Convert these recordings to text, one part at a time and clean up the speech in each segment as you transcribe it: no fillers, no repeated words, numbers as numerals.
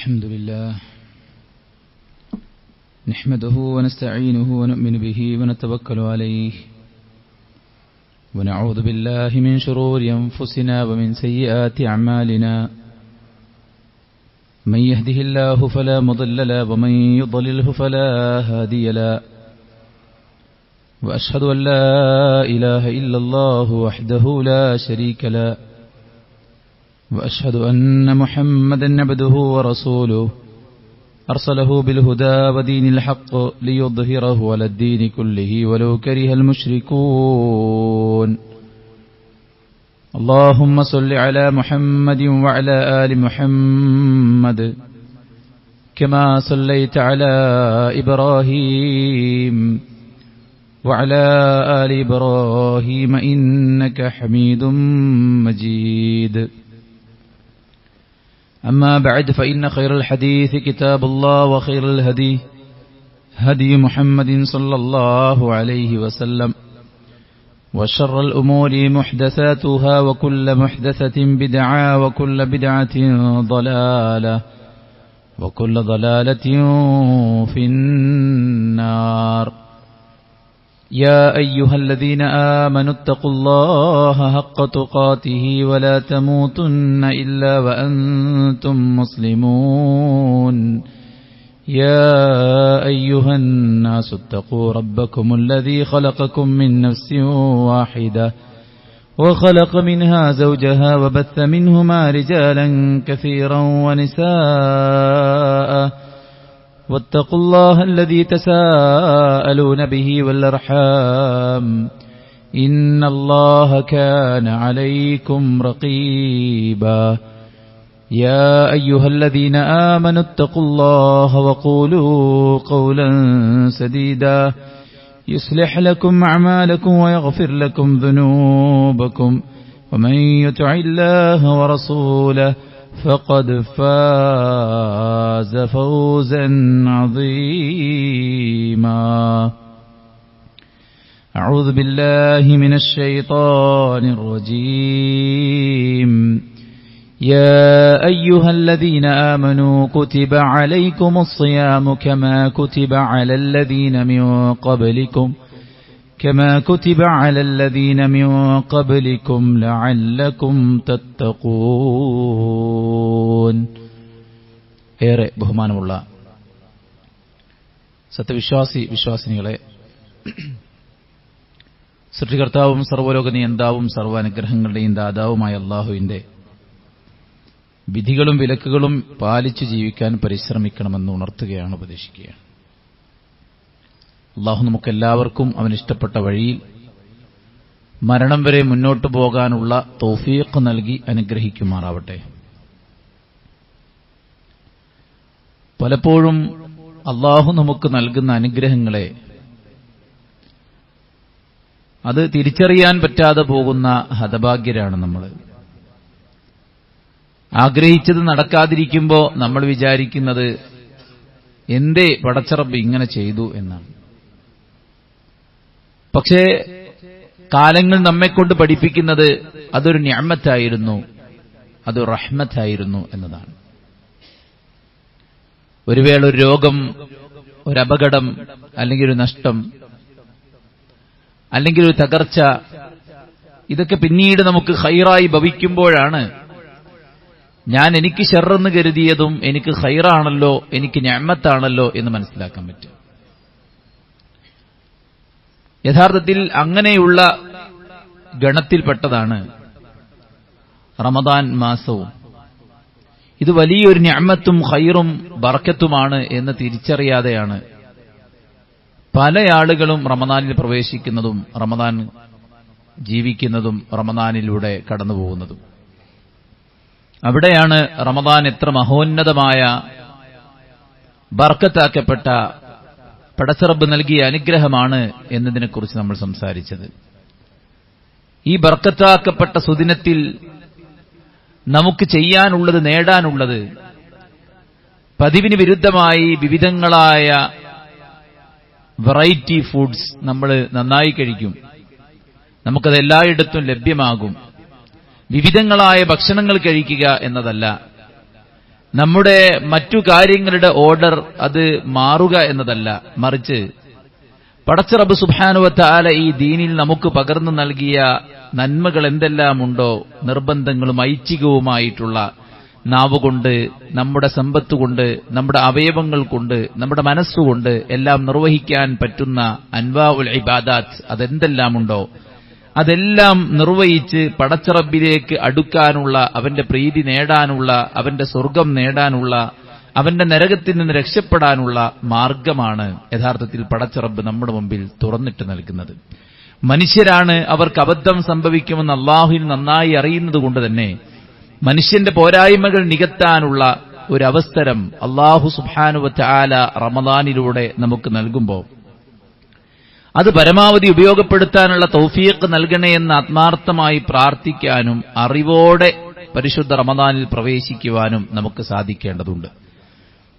الحمد لله نحمده ونستعينه ونؤمن به ونتوكل عليه ونعوذ بالله من شرور أنفسنا ومن سيئات أعمالنا من يهده الله فلا مضل له ومن يضلله فلا هادي له وأشهد أن لا إله إلا الله وحده لا شريك له وأشهد أن محمدا عبده ورسوله أرسله بالهدى ودين الحق ليظهره على الدين كله ولو كره المشركون اللهم صل على محمد وعلى آل محمد كما صليت على إبراهيم وعلى آل إبراهيم إنك حميد مجيد أما بعد فإن خير الحديث كتاب الله وخير الهدي هدي محمد صلى الله عليه وسلم وشر الأمور محدثاتها وكل محدثة بدعة وكل بدعة ضلالة وكل ضلالة في النار يا أيها الذين آمنوا اتقوا الله حق تقاته ولا تموتن إلا وأنتم مسلمون يا أيها الناس اتقوا ربكم الذي خلقكم من نفس واحدة وخلق منها زوجها وبث منهما رجالا كثيرا ونساء واتقوا الله الذي تساءلون به والأرحام إن الله كان عليكم رقيبا يا أيها الذين آمنوا اتقوا الله وقولوا قولا سديدا يصلح لكم أعمالكم ويغفر لكم ذنوبكم ومن يطع الله ورسوله فقد فاز فوزا عظيما أعوذ بالله من الشيطان الرجيم يا أيها الذين آمنوا كتب عليكم الصيام كما كتب على الذين من قبلكم لعلكم تتقون. ഏറെ ബഹുമാനമുള്ള വിശ്വാസിനികളെ, സൃഷ്ടികർത്താവും സർവ്വലോക നിയന്താവും സർവ്വാനുഗ്രഹങ്ങളുടെയും ദാതാവുമായ അല്ലാഹുവിന്റെ വിധികളും വിലക്കുകളും പാലിച്ചു ജീവിക്കാൻ പരിശ്രമിക്കണമെന്ന് ഉണർത്തുകയാണ്, ഉപദേശിക്കുകയാണ്. അല്ലാഹു നമുക്കെല്ലാവർക്കും അവനിഷ്ടപ്പെട്ട വഴിയിൽ മരണം വരെ മുന്നോട്ടു പോകാനുള്ള തൗഫീഖ് നൽകി അനുഗ്രഹിക്കുമാറാവട്ടെ. പലപ്പോഴും അല്ലാഹു നമുക്ക് നൽകുന്ന അനുഗ്രഹങ്ങളെ അത് തിരിച്ചറിയാൻ പറ്റാതെ പോകുന്ന ഹതഭാഗ്യരാണ് നമ്മൾ. ആഗ്രഹിച്ചത് നടക്കാതിരിക്കുമ്പോൾ നമ്മൾ വിചാരിക്കുന്നത് എന്തേ പടച്ചറബ് ഇങ്ങനെ ചെയ്തു എന്നാണ്. പക്ഷേ കാലങ്ങൾ നമ്മെക്കൊണ്ട് പഠിപ്പിക്കുന്നത് അതൊരു നിഅമത്തായിരുന്നു, അത് റഹ്മത്തായിരുന്നു എന്നതാണ്. ഒരു വേള ഒരു രോഗം, ഒരു അപകടം, അല്ലെങ്കിൽ ഒരു നഷ്ടം, അല്ലെങ്കിൽ ഒരു തകർച്ച, ഇതൊക്കെ പിന്നീട് നമുക്ക് ഖൈറായി ഭവിക്കുമ്പോഴാണ് എനിക്ക് ശർറെന്ന് കരുതിയതും എനിക്ക് ഖൈറാണല്ലോ, എനിക്ക് നിഅമത്താണല്ലോ എന്ന് മനസ്സിലാക്കാൻ പറ്റും. യഥാർത്ഥത്തിൽ അങ്ങനെയുള്ള ഗണത്തിൽപ്പെട്ടതാണ് റമദാൻ മാസവും. ഇത് വലിയൊരു നിഅമത്തും ഖൈറും ബറക്കത്തുമാണ് എന്ന് തിരിച്ചറിയാതെയാണ് പല ആളുകളും റമദാനിൽ പ്രവേശിക്കുന്നതും റമദാൻ ജീവിക്കുന്നതും റമദാനിലൂടെ കടന്നുപോകുന്നതും. അവിടെയാണ് റമദാൻ എത്ര മഹോന്നതമായ ബർക്കത്താക്കപ്പെട്ട പടച്ചറബ് നൽകിയ അനുഗ്രഹമാണ് എന്നതിനെക്കുറിച്ച് നമ്മൾ സംസാരിച്ചത്. ഈ ബർക്കത്താക്കപ്പെട്ട സുദിനത്തിൽ നമുക്ക് ചെയ്യാനുള്ളത്, നേടാനുള്ളത്, പതിവിന് വിരുദ്ധമായി വിവിധങ്ങളായ വെറൈറ്റി ഫുഡ്സ് നമ്മൾ നന്നായി കഴിക്കും. നമുക്കത് എല്ലായിടത്തും ലഭ്യമാകും. വിവിധങ്ങളായ ഭക്ഷണങ്ങൾ കഴിക്കുക എന്നതല്ല, നമ്മുടെ മറ്റു കാര്യങ്ങളുടെ ഓർഡർ അത് മാറുക എന്നതല്ല, മറിച്ച് പടച്ച റബ്ബ് സുബ്ഹാനഹു വ തആല ഈ ദീനിൽ നമുക്ക് പകർന്നു നൽകിയ നന്മകൾ എന്തെല്ലാമുണ്ടോ, നിർബന്ധങ്ങളും ഐച്ഛികവുമായിട്ടുള്ള നാവുകൊണ്ട്, നമ്മുടെ സമ്പത്തുകൊണ്ട്, നമ്മുടെ അവയവങ്ങൾ കൊണ്ട്, നമ്മുടെ മനസ്സുകൊണ്ട് എല്ലാം നിർവഹിക്കാൻ പറ്റുന്ന അൻവാഉൽ ഇബാദാത്ത് അതെന്തെല്ലാമുണ്ടോ അതെല്ലാം നിർവഹിച്ച് പടച്ച റബ്ബിലേക്ക് അടുക്കാനുള്ള, അവന്റെ പ്രീതി നേടാനുള്ള, അവന്റെ സ്വർഗം നേടാനുള്ള, അവന്റെ നരകത്തിൽ നിന്ന് രക്ഷപ്പെടാനുള്ള മാർഗമാണ് യഥാർത്ഥത്തിൽ പടച്ച റബ്ബ് നമ്മുടെ മുമ്പിൽ തുറന്നിട്ട് നൽകുന്നത്. മനുഷ്യരാണ്, അവർക്ക് അബദ്ധം സംഭവിക്കുമെന്ന് അള്ളാഹുവിൽ നന്നായി അറിയുന്നത് കൊണ്ട് തന്നെ മനുഷ്യന്റെ പോരായ്മകൾ നികത്താനുള്ള ഒരു അവസരം അള്ളാഹു സുബ്ഹാനഹു വ തആല റമദാനിലൂടെ നമുക്ക് നൽകുമ്പോൾ അത് പരമാവധി ഉപയോഗപ്പെടുത്താനുള്ള തൗഫീഖ് നൽകണേ എന്ന് ആത്മാർത്ഥമായി പ്രാർത്ഥിക്കാനും അറിവോടെ പരിശുദ്ധ റമദാനിൽ പ്രവേശിക്കുവാനും നമുക്ക് സാധിക്കേണ്ടതുണ്ട്.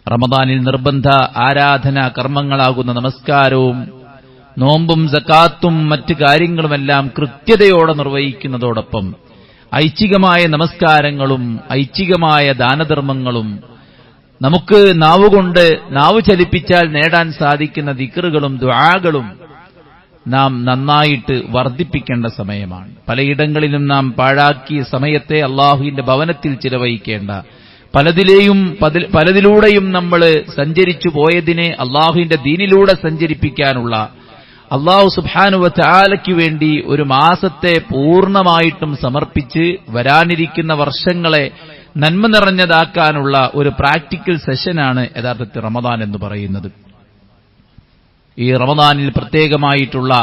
റമദാനിൽ നിർബന്ധ ആരാധനാ കർമ്മങ്ങളാകുന്ന നമസ്കാരവും നോമ്പും സകാത്തും മറ്റു കാര്യങ്ങളുമെല്ലാം കൃത്യതയോടെ നിർവഹിക്കുന്നതോടൊപ്പം ഐച്ഛികമായ നമസ്കാരങ്ങളും ഐച്ഛികമായ ദാനധർമ്മങ്ങളും നമുക്ക് നാവ് ചലിപ്പിച്ചാൽ നേടാൻ സാധിക്കുന്ന ദിക്റുകളും ദുആകളും നാം നന്നായിട്ട് വർദ്ധിപ്പിക്കേണ്ട സമയമാണ്. പലയിടങ്ങളിലും നാം പാഴാക്കിയ സമയത്തെ അള്ളാഹുവിന്റെ ഭവനത്തിൽ ചിലവഴിക്കേണ്ട, പലതിലൂടെയും നമ്മൾ സഞ്ചരിച്ചു പോയതിനെ അള്ളാഹുവിന്റെ ദീനിലൂടെ സഞ്ചരിപ്പിക്കാനുള്ള, അള്ളാഹു സുബ്ഹാനഹു വ തആലയ്ക്ക് വേണ്ടി ഒരു മാസത്തെ പൂർണ്ണമായിട്ടും സമർപ്പിച്ച് വരാനിരിക്കുന്ന വർഷങ്ങളെ നന്മ നിറഞ്ഞതാക്കാനുള്ള ഒരു പ്രാക്ടിക്കൽ സെഷനാണ് യഥാർത്ഥത്തിൽ റമദാൻ എന്ന് പറയുന്നത്. ഈ റമദാനിൽ പ്രത്യേകമായിട്ടുള്ള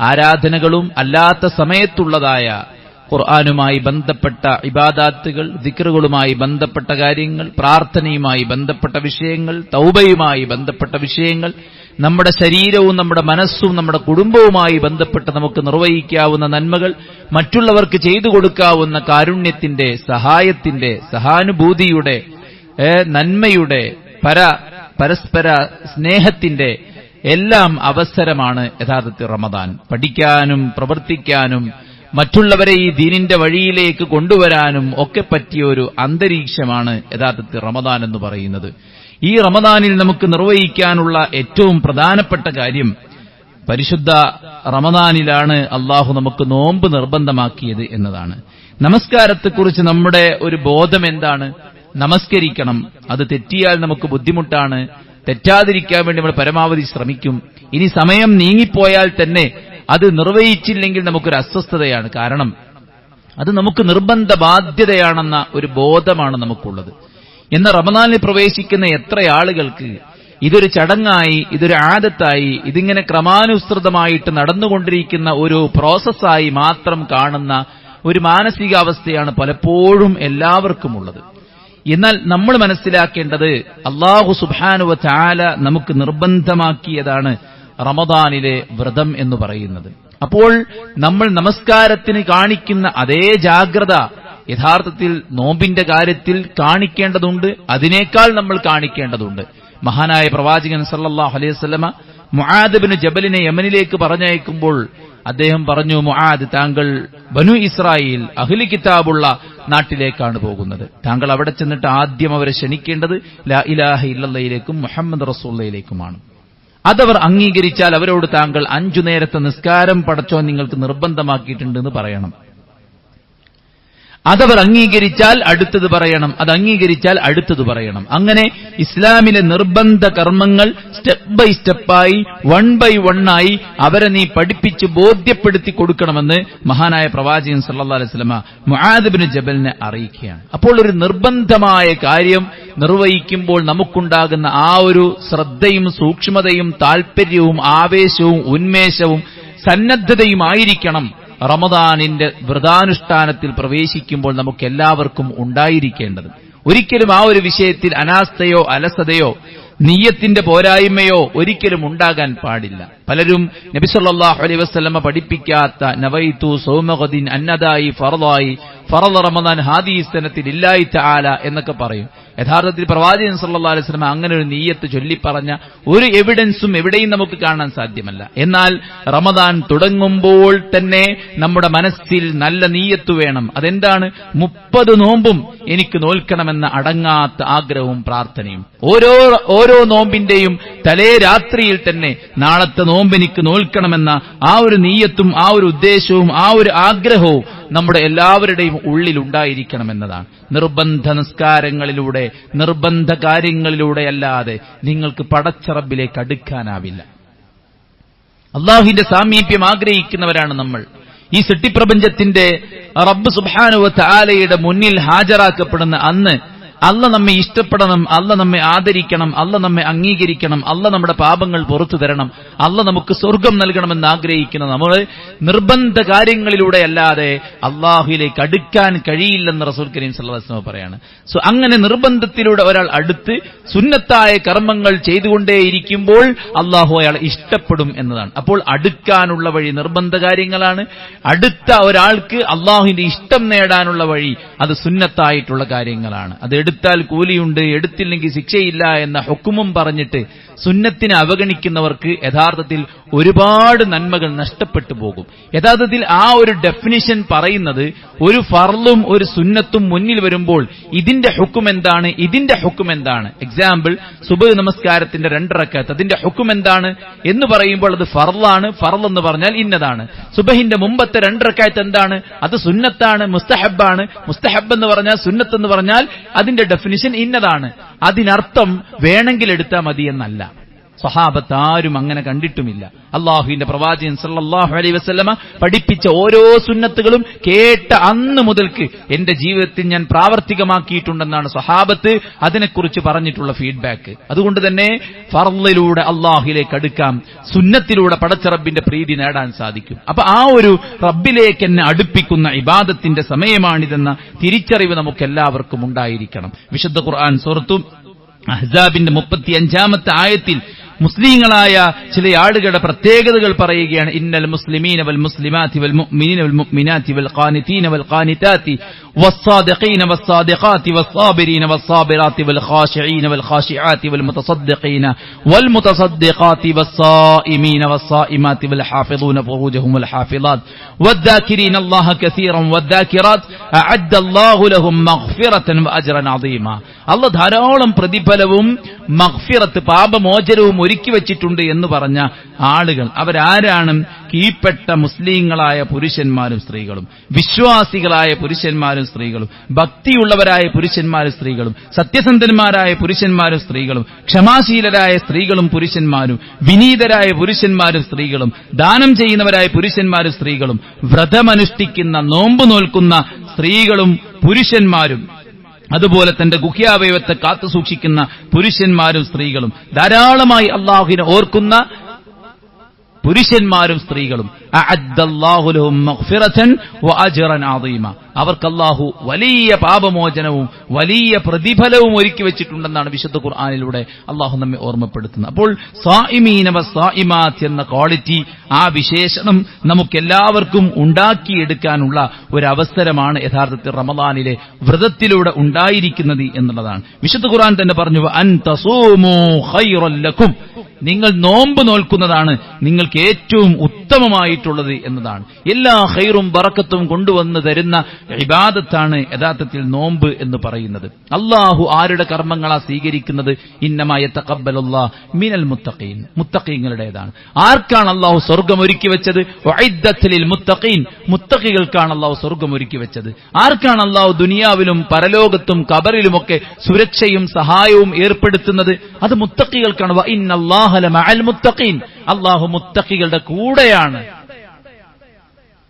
ആരാധനകളും അല്ലാത്ത സമയത്തുള്ളതായ ഖുർആനുമായി ബന്ധപ്പെട്ട ഇബാദാത്തുകൾ, ദിക്റുകളുമായി ബന്ധപ്പെട്ട കാര്യങ്ങൾ, പ്രാർത്ഥനയുമായി ബന്ധപ്പെട്ട വിഷയങ്ങൾ, തൗബയുമായി ബന്ധപ്പെട്ട വിഷയങ്ങൾ, നമ്മുടെ ശരീരവും നമ്മുടെ മനസ്സും നമ്മുടെ കുടുംബവുമായി ബന്ധപ്പെട്ട് നമുക്ക് നിർവഹിക്കാവുന്ന നന്മകൾ, മറ്റുള്ളവർക്ക് ചെയ്തു കൊടുക്കാവുന്ന കാരുണ്യത്തിന്റെ, സഹായത്തിന്റെ, സഹാനുഭൂതിയുടെ, നന്മയുടെ, പരസ്പര സ്നേഹത്തിന്റെ എല്ലാം അവസരമാണ് യഥാർത്ഥത്തിൽ റമദാൻ. പഠിക്കാനും പ്രവർത്തിക്കാനും മറ്റുള്ളവരെ ഈ ദീനിന്റെ വഴിയിലേക്ക് കൊണ്ടുവരാനും ഒക്കെ പറ്റിയ ഒരു അന്തരീക്ഷമാണ് യഥാർത്ഥത്തിൽ റമദാൻ എന്ന് പറയുന്നത്. ഈ റമദാനിൽ നമുക്ക് നിർവഹിക്കാനുള്ള ഏറ്റവും പ്രധാനപ്പെട്ട കാര്യം, പരിശുദ്ധ റമദാനിലാണ് അള്ളാഹു നമുക്ക് നോമ്പ് നിർബന്ധമാക്കിയത് എന്നതാണ്. നമസ്കാരത്തെക്കുറിച്ച് നമ്മുടെ ഒരു ബോധം എന്താണ്? നമസ്കരിക്കണം, അത് തെറ്റിയാൽ നമുക്ക് ബുദ്ധിമുട്ടാണ്, തെറ്റാതിരിക്കാൻ വേണ്ടി നമ്മൾ പരമാവധി ശ്രമിക്കും. ഇനി സമയം നീങ്ങിപ്പോയാൽ തന്നെ അത് നിർവഹിച്ചില്ലെങ്കിൽ നമുക്കൊരു അസ്വസ്ഥതയാണ്. കാരണം അത് നമുക്ക് നിർബന്ധ ബാധ്യതയാണെന്ന ഒരു ബോധമാണ് നമുക്കുള്ളത്. എന്നാൽ റമദാനിൽ പ്രവേശിക്കുന്ന എത്ര ആളുകൾക്ക് ഇതൊരു ചടങ്ങായി, ഇതൊരു ആദത്തായി, ഇതിങ്ങനെ ക്രമാനുസൃതമായിട്ട് നടന്നുകൊണ്ടിരിക്കുന്ന ഒരു പ്രോസസ്സായി മാത്രം കാണുന്ന ഒരു മാനസികാവസ്ഥയാണ് പലപ്പോഴും എല്ലാവർക്കും ഉള്ളത്. എന്നാൽ നമ്മൾ മനസ്സിലാക്കേണ്ടത്, അല്ലാഹു സുബ്ഹാനഹു വ തആല നമുക്ക് നിർബന്ധമാക്കിയതാണ് റമദാനിലെ വ്രതം എന്ന് പറയുന്നത്. അപ്പോൾ നമ്മൾ നമസ്കാരത്തിന് കാണിക്കുന്ന അതേ ജാഗ്രത യഥാർത്ഥത്തിൽ നോമ്പിന്റെ കാര്യത്തിൽ കാണിക്കേണ്ടതുണ്ട്. അതിനേക്കാൾ നമ്മൾ കാണിക്കേണ്ടതുണ്ട്. മഹാനായ പ്രവാചകൻ സല്ലല്ലാഹു അലൈഹി വസല്ലമ മുആദ് ഇബ്നു ജബലിനെ യമനിലേക്ക് പറഞ്ഞയക്കുമ്പോൾ അദ്ദേഹം പറഞ്ഞു, മുആദ്, താങ്കൾ ബനു ഇസ്രായേൽ അഹ്ലി കിതാബുള്ള നാട്ടിലേക്കാണ് പോകുന്നത്. താങ്കൾ അവിടെ ചെന്നിട്ട് ആദ്യം അവരെ ക്ഷണിക്കേണ്ടത് ലാ ഇലാഹ ഇല്ലല്ലാഹിലേക്കും മുഹമ്മദ് റസൂലുള്ളാഹിലേക്കുമാണ്. അതവർ അംഗീകരിച്ചാൽ അവരോട് താങ്കൾ 5 നേരത്തെ നിസ്കാരം പടച്ചോൻ നിങ്ങൾക്ക് നിർബന്ധമാക്കിയിട്ടുണ്ടെന്ന് പറയണം. അതവർ അംഗീകരിച്ചാൽ അടുത്തത് പറയണം, അത് അംഗീകരിച്ചാൽ അടുത്തത് പറയണം. അങ്ങനെ ഇസ്ലാമിലെ നിർബന്ധ കർമ്മങ്ങൾ സ്റ്റെപ്പ് ബൈ സ്റ്റെപ്പായി, 1 by 1 ആയി അവരെ നീ പഠിപ്പിച്ച് ബോധ്യപ്പെടുത്തി കൊടുക്കണമെന്ന് മഹാനായ പ്രവാചകൻ സല്ലല്ലാഹു അലൈഹി വസല്ലമ മുആദ് ഇബ്നു ജബലിനെ അറിയിക്കുകയാണ്. അപ്പോൾ ഒരു നിർബന്ധമായ കാര്യം നിർവഹിക്കുമ്പോൾ നമുക്കുണ്ടാകുന്ന ആ ഒരു ശ്രദ്ധയും സൂക്ഷ്മതയും താൽപര്യവും ആവേശവും ഉന്മേഷവും സന്നദ്ധതയുമായിരിക്കണം റമദാനിന്റെ വ്രതാനുഷ്ഠാനത്തിൽ പ്രവേശിക്കുമ്പോൾ നമുക്കെല്ലാവർക്കും ഉണ്ടായിരിക്കേണ്ടത്. ഒരിക്കലും ആ ഒരു വിഷയത്തിൽ അനാസ്ഥയോ അലസതയോ നിയ്യത്തിന്റെ പോരായ്മയോ ഒരിക്കലും ഉണ്ടാകാൻ പാടില്ല. പലരും നബി സല്ലല്ലാഹു അലൈഹി വസല്ലമ പഠിപ്പിക്കാത്ത നവൈതു സൗമഗദിൻ അന്നദായി ഫർളായി ഫറള റമദാൻ ഹാദിഹി സനത്തിൽ ലില്ലാഹി തആല എന്നൊക്കെ പറയും. യഥാർത്ഥത്തിൽ പ്രവാചകൻ സല്ലല്ലാഹു അലൈഹി വസല്ലമ അങ്ങനെ ഒരു നിയ്യത്ത് ചൊല്ലിപ്പറഞ്ഞ ഒരു എവിഡൻസും എവിടെയും നമുക്ക് കാണാൻ സാധ്യമല്ല. എന്നാൽ റമദാൻ തുടങ്ങുമ്പോൾ തന്നെ നമ്മുടെ മനസ്സിൽ നല്ല നിയ്യത്ത് വേണം. അതെന്താണ്? 30 നോമ്പും എനിക്ക് നോൽക്കണമെന്ന അടങ്ങാത്ത ആഗ്രഹവും പ്രാർത്ഥനയും. ഓരോ നോമ്പിന്റെയും തലേ രാത്രിയിൽ തന്നെ നാളത്തെ നോമ്പ് എനിക്ക് നോൽക്കണമെന്ന ആ ഒരു നീയത്തും ആ ഒരു ഉദ്ദേശവും ആ ഒരു ആഗ്രഹവും നമ്മുടെ എല്ലാവരുടെയും ഉള്ളിൽ ഉണ്ടായിരിക്കണമെന്നതാണ്. നിർബന്ധ നിസ്കാരങ്ങളിലൂടെ, നിർബന്ധ കാര്യങ്ങളിലൂടെ അല്ലാതെ നിങ്ങൾക്ക് പടച്ച റബ്ബിലേക്ക് അടുക്കാനാവില്ല. അള്ളാഹുവിന്റെ സാമീപ്യം ആഗ്രഹിക്കുന്നവരാണ് നമ്മൾ. ഈ സൃഷ്ടിപ്രപഞ്ചത്തിന്റെ റബ്ബ് സുബ്ഹാനഹു വ തആലയുടെ മുന്നിൽ ഹാജരാക്കപ്പെടുന്ന അന്ന് അല്ല നമ്മെ ഇഷ്ടപ്പെടണം, അല്ല നമ്മെ ആദരിക്കണം, അല്ല നമ്മെ അംഗീകരിക്കണം, അല്ല നമ്മുടെ പാപങ്ങൾ പുറത്തു തരണം, അല്ല നമുക്ക് സ്വർഗം നൽകണമെന്ന് ആഗ്രഹിക്കുന്ന നമ്മൾ നിർബന്ധ കാര്യങ്ങളിലൂടെ അല്ലാതെ അള്ളാഹുവിലേക്ക് അടുക്കാൻ കഴിയില്ലെന്ന് റസൂൽ കരീം സല്ലല്ലാഹു അലൈഹി വസല്ലം പറയാണ്. അങ്ങനെ നിർബന്ധത്തിലൂടെ ഒരാൾ അടുത്ത് സുന്നത്തായ കർമ്മങ്ങൾ ചെയ്തുകൊണ്ടേയിരിക്കുമ്പോൾ അള്ളാഹു അയാളെ ഇഷ്ടപ്പെടും എന്നതാണ്. അപ്പോൾ അടുക്കാനുള്ള വഴി നിർബന്ധ കാര്യങ്ങളാണ്. അടുത്ത ഒരാൾക്ക് അള്ളാഹുവിന്റെ ഇഷ്ടം നേടാനുള്ള വഴി അത് സുന്നത്തായിട്ടുള്ള കാര്യങ്ങളാണ്. അത് എടുത്താൽ കൂലിയുണ്ട്, എടുത്തില്ലെങ്കിൽ ശിക്ഷയില്ല എന്ന ഹുക്കുമും പറഞ്ഞിട്ട് സുന്നത്തിനെ അവഗണിക്കുന്നവർക്ക് യഥാർത്ഥത്തിൽ ഒരുപാട് നന്മകൾ നഷ്ടപ്പെട്ടു പോകും. യഥാർത്ഥത്തിൽ ആ ഒരു ഡെഫിനിഷൻ പറയുന്നത് ഒരു ഫർളും ഒരു സുന്നത്തും മുന്നിൽ വരുമ്പോൾ ഇതിന്റെ ഹുക്കും എന്താണ്, ഇതിന്റെ ഹുക്കും എന്താണ്. എക്സാമ്പിൾ, സുബഹ് നമസ്കാരത്തിന്റെ 2 റക്അത്ത് അതിന്റെ ഹുക്കും എന്താണ് എന്ന് പറയുമ്പോൾ അത് ഫർളാണ്. ഫർൾ എന്ന് പറഞ്ഞാൽ ഇന്നതാണ്. സുബഹിന്റെ മുമ്പത്തെ 2 റക്അത്ത് എന്താണ്, അത് സുന്നത്താണ്, മുസ്തഹബാണ്. മുസ്തഹബ് എന്ന് പറഞ്ഞാൽ, സുന്നത്ത് എന്ന് പറഞ്ഞാൽ അതിന്റെ ഡെഫിനിഷൻ ഇന്നതാണ്. അതിനർത്ഥം വേണമെങ്കിൽ എടുത്താൽ മതി എന്നല്ല. സഹാബത്ത് ആരും അങ്ങനെ കണ്ടിട്ടുമില്ല. അള്ളാഹുവിന്റെ പ്രവാചകൻ സല്ലല്ലാഹു അലൈഹി വസല്ലമ പഠിപ്പിച്ച ഓരോ സുന്നത്തുകളും കേട്ട അന്ന് മുതൽക്ക് എന്റെ ജീവിതത്തിൽ ഞാൻ പ്രാവർത്തികമാക്കിയിട്ടുണ്ടെന്നാണ് സഹാബത്ത് അതിനെക്കുറിച്ച് പറഞ്ഞിട്ടുള്ള ഫീഡ്ബാക്ക്. അതുകൊണ്ട് തന്നെ ഫർളിലൂടെ അള്ളാഹുവിലേക്ക് അടുക്കാം, സുന്നത്തിലൂടെ പടച്ച റബ്ബിന്റെ പ്രീതി നേടാൻ സാധിക്കും. അപ്പൊ ആ ഒരു റബ്ബിലേക്ക് എന്നെ അടുപ്പിക്കുന്ന ഇബാദത്തിന്റെ സമയമാണിതെന്ന തിരിച്ചറിവ് നമുക്കെല്ലാവർക്കും ഉണ്ടായിരിക്കണം. വിശുദ്ധ ഖുർആൻ സൂറത്തു അഹ്സാബിന്റെ 35-ാമത്തെ ആയത്തിൽ മുസ്ലിങ്ങളായ ചില ആളുകളുടെ പ്രത്യേകതകൾ പറയുകയാണ്. ഇന്നൽ മുസ്ലിമീന വൽ മുസ്ലിമാതി വൽ മുഅ്മിനീന വൽ മുഅ്മിനാതി വൽ ഖാനിതീന വൽ ഖാനിതാതി വസ്സാദിഖീന വസ്സാദിഖാതി വസ്സാബിരീന വസ്സാബിറാതി വൽ ഖാശിഈന വൽ ഖാശിആതി വൽ മുതസദ്ദിഖീന വൽ മുതസദ്ദിഖാതി വസ്സായിമീന വസ്സായിമാതി വൽ ഹാഫിളൂന ഫുറൂജഹും വൽ ഹാഫിളാത് വദ്ദാകിരീന അല്ലാഹ കസീറൻ വദ്ദാകിറാത് അഅദ്ദ അല്ലാഹു ലഹും മഗ്ഫിറതൻ വഅജ്റൻ അദീമ. അല്ലാഹു ധാരാളം പ്രതിഫലവും മഗ്ഫിറത്ത് പാപമോചനവും ഒരുക്കി വെച്ചിട്ടുണ്ട് എന്ന് പറഞ്ഞ ആളുകൾ അവരാരാണ്? കീഴ്പ്പെട്ട മുസ്ലിങ്ങളായ പുരുഷന്മാരും സ്ത്രീകളും, വിശ്വാസികളായ പുരുഷന്മാരും സ്ത്രീകളും, ഭക്തിയുള്ളവരായ പുരുഷന്മാരും സ്ത്രീകളും, സത്യസന്ധന്മാരായ പുരുഷന്മാരും സ്ത്രീകളും, ക്ഷമാശീലരായ സ്ത്രീകളും പുരുഷന്മാരും, വിനീതരായ പുരുഷന്മാരും സ്ത്രീകളും, ദാനം ചെയ്യുന്നവരായ പുരുഷന്മാരും സ്ത്രീകളും, വ്രതമനുഷ്ഠിക്കുന്ന നോമ്പ് നോൽക്കുന്ന സ്ത്രീകളും പുരുഷന്മാരും, അതുപോലെ തന്റെ ഗുഹ്യാവയവത്തെ കാത്തുസൂക്ഷിക്കുന്ന പുരുഷന്മാരും സ്ത്രീകളും, ധാരാളമായി അള്ളാഹുവിനെ ഓർക്കുന്ന പുരുഷന്മാരും സ്ത്രീകളും, അഅദ്ദല്ലാഹു ലഹും മഗ്ഫിറതൻ വഅജ്റൻ അദീമ. അവർക്ക് അല്ലാഹു വലിയ പാപമോചനവും വലിയ പ്രതിഫലവും ഒരുക്കി വെച്ചിട്ടുണ്ടെന്നാണ് വിശുദ്ധ ഖുർആനിലൂടെ അല്ലാഹു നമ്മെ ഓർമ്മപ്പെടുത്തുന്നത്. അപ്പോൾ സായിമീന വസ്സായിമാത്ത് എന്ന ക്വാളിറ്റി, ആ വിശേഷണം നമുക്കെല്ലാവർക്കും ഉണ്ടാക്കിയെടുക്കാനുള്ള ഒരവസരമാണ് യഥാർത്ഥത്തിൽ റമളാനിലെ വ്രതത്തിലൂടെ ഉണ്ടായിരിക്കുന്നത് എന്നുള്ളതാണ്. വിശുദ്ധ ഖുർആൻ തന്നെ പറഞ്ഞു, അൻ തസൂമു ഖൈറൻ ലക്കും, നിങ്ങൾ നോമ്പ് നോൽക്കുന്നതാണ് നിങ്ങൾക്ക് ഏറ്റവും ഉത്തമമായിട്ടുള്ളത് എന്നതാണ്. എല്ലാ ഖൈറും ബറക്കത്തും കൊണ്ടുവന്ന് തരുന്ന ഇബാദത്താണ് യഥാർത്ഥത്തിൽ നോമ്പ് എന്ന് പറയുന്നത്. അള്ളാഹു ആരുടെ കർമ്മങ്ങളാ സ്വീകരിക്കുന്നത്? ഇന്നമാ യതഖബ്ബലുല്ലാഹു മിനൽ മുത്തഖീൻ, മുത്തഖീങ്ങളുടേതാണ്. ആർക്കാണ് അള്ളാഹു സ്വർഗ്ഗം ഒരുക്കി വെച്ചത്? ഉഇദ്ദത് ലിൽ മുത്തഖീൻ, മുത്തഖികൾക്കാണ് അള്ളാഹു സ്വർഗ്ഗം ഒരുക്കി വെച്ചത്. ആർക്കാണ് അള്ളാഹു ദുനിയാവിലും പരലോകത്തും ഖബറിലുമൊക്കെ സുരക്ഷയും സഹായവും ഏർപ്പെടുത്തുന്നത്? അത് മുത്തഖികൾക്കാണ്. വ ഇന്നല്ലാഹ ലമഅൽ മുത്തഖീൻ, അള്ളാഹു മുത്തഖികളുടെ കൂടെയാണ്.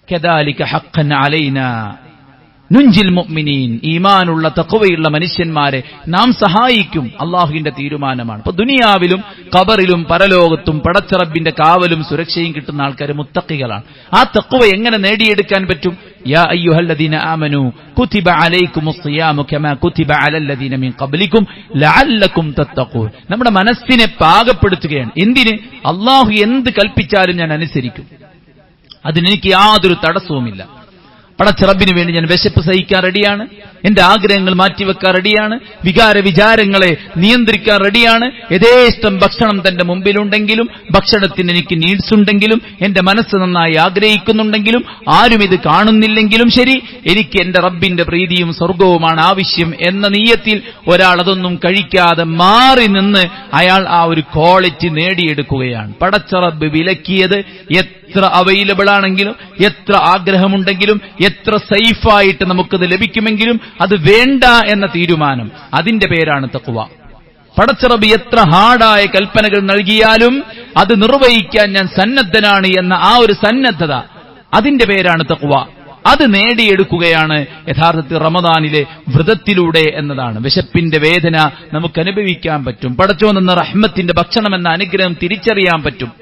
കദാലിക ഹഖ്ഖൻ അലൈനാ നുൻജിൽ മുഅ്മിനീൻ, ഈമാനുള്ള തഖ്വയുള്ള മനുഷ്യന്മാരെ നാം സഹായിക്കും. അള്ളാഹുവിന്റെ തീരുമാനമാണ്. അപ്പൊ ദുനിയാവിലും ഖബറിലും പരലോകത്തും പടച്ച റബ്ബിന്റെ കാവലും സുരക്ഷയും കിട്ടുന്ന ആൾക്കാർ മുത്തഖികളാണ്. ആ തഖ്വ എങ്ങനെ നേടിയെടുക്കാൻ പറ്റും? യാ അയ്യുഹല്ലദീന ആമനൂ കുതിബ അലൈക്കുമുസ് സിയാമു കമാ കുതിബ അലല്ലദീന മിൻ ഖബ്ലിക്കും ലഅല്ലക്കും തത്തഖൂൻ. നമ്മുടെ മനസ്സിനെ പാകപ്പെടുത്തുകയാണ്. എന്തിന്? അള്ളാഹു എന്ത് കൽപ്പിച്ചാലും ഞാൻ അനുസരിക്കും, അതിനെനിക്ക് യാതൊരു തടസ്സവുമില്ല. പടച്ച റബ്ബിന് വേണ്ടി ഞാൻ വിശപ്പ് സഹിക്കാൻ റെഡിയാണ്. എന്റെ ആഗ്രഹങ്ങൾ മാറ്റിവെക്കാൻ റെഡിയാണ്, വികാര വിചാരങ്ങളെ നിയന്ത്രിക്കാൻ റെഡിയാണ്. യഥേഷ്ടം ഭക്ഷണം തന്റെ മുമ്പിലുണ്ടെങ്കിലും, ഭക്ഷണത്തിന് എനിക്ക് നീഡ്സ് ഉണ്ടെങ്കിലും, എന്റെ മനസ്സ് നന്നായി ആഗ്രഹിക്കുന്നുണ്ടെങ്കിലും, ആരും ഇത് കാണുന്നില്ലെങ്കിലും ശരി, എനിക്ക് എന്റെ റബ്ബിന്റെ പ്രീതിയും സ്വർഗവുമാണ് ആവശ്യം എന്ന നിയ്യത്തിൽ ഒരാൾ അതൊന്നും കഴിക്കാതെ മാറി നിന്ന് അയാൾ ആ ഒരു ക്വാളിറ്റി നേടിയെടുക്കുകയാണ്. പടച്ച റബ്ബ് വിലക്കിയത് എത്ര അവൈലബിൾ ആണെങ്കിലും, എത്ര ആഗ്രഹമുണ്ടെങ്കിലും, എത്ര സേഫായിട്ട് നമുക്കത് ലഭിക്കുമെങ്കിലും അത് വേണ്ട എന്ന തീരുമാനം, അതിന്റെ പേരാണ് തഖ്വ. പടച്ച റബ്ബ് എത്ര ഹാർഡായ കൽപ്പനകൾ നൽകിയാലും അത് നിർവഹിക്കാൻ ഞാൻ സന്നദ്ധനാണ് എന്ന ആ ഒരു സന്നദ്ധത, അതിന്റെ പേരാണ് തഖ്വ. അത് നേടിയെടുക്കുകയാണ് യഥാർത്ഥത്തിൽ റമദാനിലെ വ്രതത്തിലൂടെ എന്നതാണ്. വിശപ്പിന്റെ വേദന നമുക്ക് അനുഭവിക്കാൻ പറ്റും. പടച്ചോൻ എന്ന റഹ്മത്തിന്റെ ഭക്ഷണം എന്ന അനുഗ്രഹം തിരിച്ചറിയാൻ പറ്റും.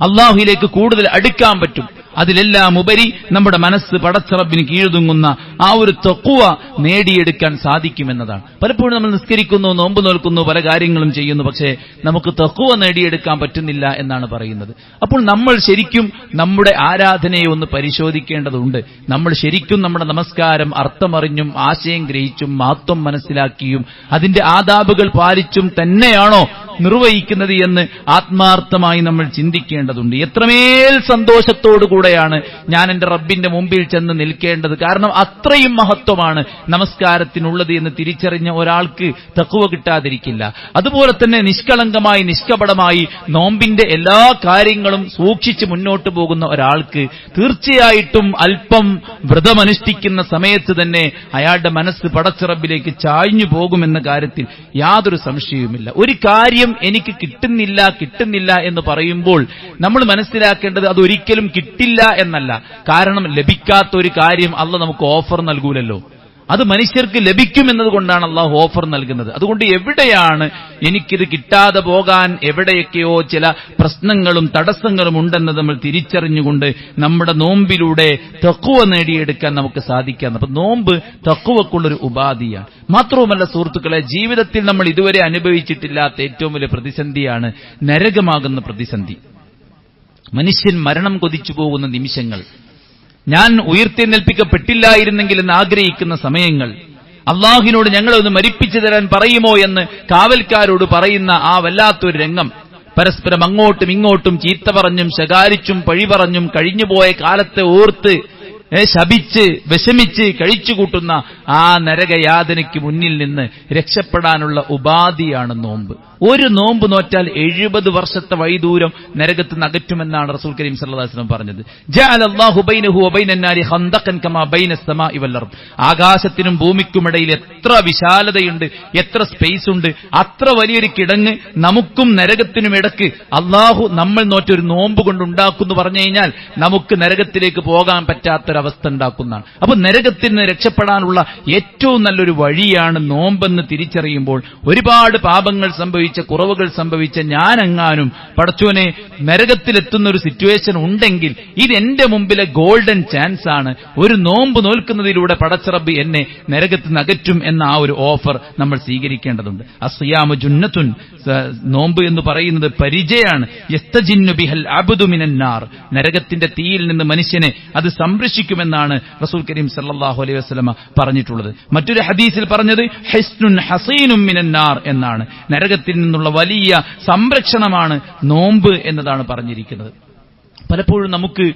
അള്ളാഹുവിലേക്ക് കൂടുതൽ അടുക്കാൻ പറ്റും. അതിലെല്ലാം ഉപരി നമ്മുടെ മനസ്സ് പടച്ച റബ്ബിന് കീഴ്തുങ്ങുന്ന ആ ഒരു തഖ്വ നേടിയെടുക്കാൻ സാധിക്കുമെന്നതാണ്. പലപ്പോഴും നമ്മൾ നിസ്കരിക്കുന്നു, നോമ്പ് നോൽക്കുന്നു, പല കാര്യങ്ങളും ചെയ്യുന്നു, പക്ഷേ നമുക്ക് തഖ്വ നേടിയെടുക്കാൻ പറ്റുന്നില്ല എന്നാണ് പറയുന്നത്. അപ്പോൾ നമ്മൾ ശരിക്കും നമ്മുടെ ആരാധനയെ ഒന്ന് പരിശോധിക്കേണ്ടതുണ്ട്. നമ്മൾ ശരിക്കും നമ്മുടെ നമസ്കാരം അർത്ഥമറിഞ്ഞും ആശയം ഗ്രഹിച്ചും മഹത്വം മനസ്സിലാക്കിയും അതിന്റെ ആദാബുകൾ പാലിച്ചും തന്നെയാണോ നിർവഹിക്കുന്നത് എന്ന് ആത്മാർത്ഥമായി നമ്മൾ ചിന്തിക്കേണ്ടതുണ്ട്. എത്രമേൽ സന്തോഷത്തോടു കൂടെയാണ് ഞാൻ എന്റെ റബ്ബിന്റെ മുമ്പിൽ ചെന്ന് നിൽക്കേണ്ടത്. കാരണം അത്രയും മഹത്വമാണ് നമസ്കാരത്തിനുള്ളത് എന്ന് തിരിച്ചറിഞ്ഞ ഒരാൾക്ക് തഖ്വ കിട്ടാതിരിക്കില്ല. അതുപോലെ തന്നെ നിഷ്കളങ്കമായി നിഷ്കപടമായി നോമ്പിന്റെ എല്ലാ കാര്യങ്ങളും സൂക്ഷിച്ച് മുന്നോട്ട് പോകുന്ന ഒരാൾക്ക് തീർച്ചയായിട്ടും അല്പം വ്രതമനുഷ്ഠിക്കുന്ന സമയത്ത് തന്നെ അയാളുടെ മനസ്സ് പടച്ച റബ്ബിലേക്ക് ചായ്ഞ്ഞു പോകുമെന്ന കാര്യത്തിൽ യാതൊരു സംശയവുമില്ല. ഒരു കാര്യം എനിക്ക് കിട്ടുന്നില്ല എന്ന് പറയുമ്പോൾ നമ്മൾ മനസ്സിലാക്കേണ്ടത് അതൊരിക്കലും കിട്ടില്ല എന്നല്ല. കാരണം ലഭിക്കാത്ത ഒരു കാര്യം അള്ളാഹ് നമുക്ക് ഓഫർ നൽകൂലല്ലോ. അത് മനുഷ്യർക്ക് ലഭിക്കുമെന്നതുകൊണ്ടാണ് അള്ളാഹു ഓഫർ നൽകുന്നത്. അതുകൊണ്ട് എവിടെയാണ് എനിക്കിത് കിട്ടാതെ പോകാൻ എവിടെയൊക്കെയോ ചില പ്രശ്നങ്ങളും തടസ്സങ്ങളും ഉണ്ടെന്ന് നമ്മൾ തിരിച്ചറിഞ്ഞുകൊണ്ട് നമ്മുടെ നോമ്പിലൂടെ തഖ്വ നേടിയെടുക്കാൻ നമുക്ക് സാധിക്കാം. അപ്പൊ നോമ്പ് തഖ്വക്കുള്ളൊരു ഉപാധിയാണ്. മാത്രവുമല്ല സുഹൃത്തുക്കളെ, ജീവിതത്തിൽ നമ്മൾ ഇതുവരെ അനുഭവിച്ചിട്ടില്ലാത്ത ഏറ്റവും വലിയ പ്രതിസന്ധിയാണ് നരകമാകുന്ന പ്രതിസന്ധി. മനുഷ്യൻ മരണം കൊതിച്ചു പോകുന്ന നിമിഷങ്ങൾ, ഞാൻ ഉയർത്തെഴുന്നേൽപ്പിക്കപ്പെട്ടില്ലായിരുന്നെങ്കിൽ എന്ന് ആഗ്രഹിക്കുന്ന സമയങ്ങൾ, അള്ളാഹുവിനോട് ഞങ്ങളെ ഒന്ന് മരിപ്പിച്ചു തരാൻ പറയുമോ എന്ന് കാവൽക്കാരോട് പറയുന്ന ആ വല്ലാത്തൊരു രംഗം, പരസ്പരം അങ്ങോട്ടും ഇങ്ങോട്ടും ചീത്ത പറഞ്ഞും ശകാരിച്ചും പഴി പറഞ്ഞും കഴിഞ്ഞുപോയ കാലത്തെ ഓർത്ത് ശപിച്ച് വിഷമിച്ച് കഴിച്ചുകൂട്ടുന്ന ആ നരകയാതനയ്ക്ക് മുന്നിൽ നിന്ന് രക്ഷപ്പെടാനുള്ള ഉപാധിയാണ് നോമ്പ്. ഒരു നോമ്പ് നോറ്റാൽ 70 വർഷത്തെ വഴിദൂരം നരകത്ത് നകറ്റുമെന്നാണ് റസൂൽ കരീം സല്ലല്ലാഹു അലൈഹി വസല്ലം പറഞ്ഞത്. ജഅലല്ലാഹു ബൈനഹു വബൈനന്നാരി ഖന്ദഖൻ കമാ ബൈനസ്സമാഇ വൽഅർദ്. ആകാശത്തിനും ഭൂമിക്കുമിടയിൽ എത്ര വിശാലതയുണ്ട്, എത്ര സ്പേസ് ഉണ്ട്, അത്ര വലിയൊരു കിടങ്ങ് നമുക്കും നരകത്തിനും ഇടക്ക് അള്ളാഹു നമ്മൾ നോറ്റൊരു നോമ്പ് കൊണ്ടുണ്ടാക്കുന്നു പറഞ്ഞു കഴിഞ്ഞാൽ നമുക്ക് നരകത്തിലേക്ക് പോകാൻ പറ്റാത്തൊരവസ്ഥ ഉണ്ടാക്കുന്നതാണ്. അപ്പൊ നരകത്തിൽ നിന്ന് രക്ഷപ്പെടാനുള്ള ഏറ്റവും നല്ലൊരു വഴിയാണ് നോമ്പെന്ന് തിരിച്ചറിയുമ്പോൾ ഒരുപാട് പാപങ്ങൾ സംഭവിച്ച, കുറവുകൾ സംഭവിച്ച ഞാനെങ്ങാനും പടച്ചോനെ നരകത്തിലെത്തുന്ന ഒരു സിറ്റുവേഷൻ ഉണ്ടെങ്കിൽ ഇത് എന്റെ മുമ്പിലെ ഗോൾഡൻ ചാൻസ് ആണ്. ഒരു നോമ്പ് നോൽക്കുന്നതിലൂടെ പടച്ച റബ്ബ് എന്നെ നരകത്ത് നകറ്റും എന്ന ആ ഒരു ഓഫർ നമ്മൾ സ്വീകരിക്കേണ്ടതുണ്ട്. അസ്യാമു ജുന്നത്തുൻ, നോമ്പ് എന്ന് പറയുന്നത് പരിചയാണ്. യസ്തജിന്നു ബിഹൽ അബ്ദു മിനന്നാർ, നരകത്തിന്റെ തീയിൽ നിന്ന് മനുഷ്യനെ അത് സംരക്ഷിക്കുമെന്നാണ് റസൂൽ കരീം സല്ലല്ലാഹു അലൈഹി വസല്ലം പറഞ്ഞിട്ടുള്ളത്. മറ്റൊരു ഹദീസിൽ പറഞ്ഞത് ഹിസ്നുൻ ഹസീനും മിനന്നാർ എന്നാണ്. നരകത്തിൽ നിന്നുള്ള വലിയ സംരക്ഷണമാണ് നോമ്പ് എന്നതാണ് പറഞ്ഞിരിക്കുന്നത്. പലപ്പോഴും നമുക്ക്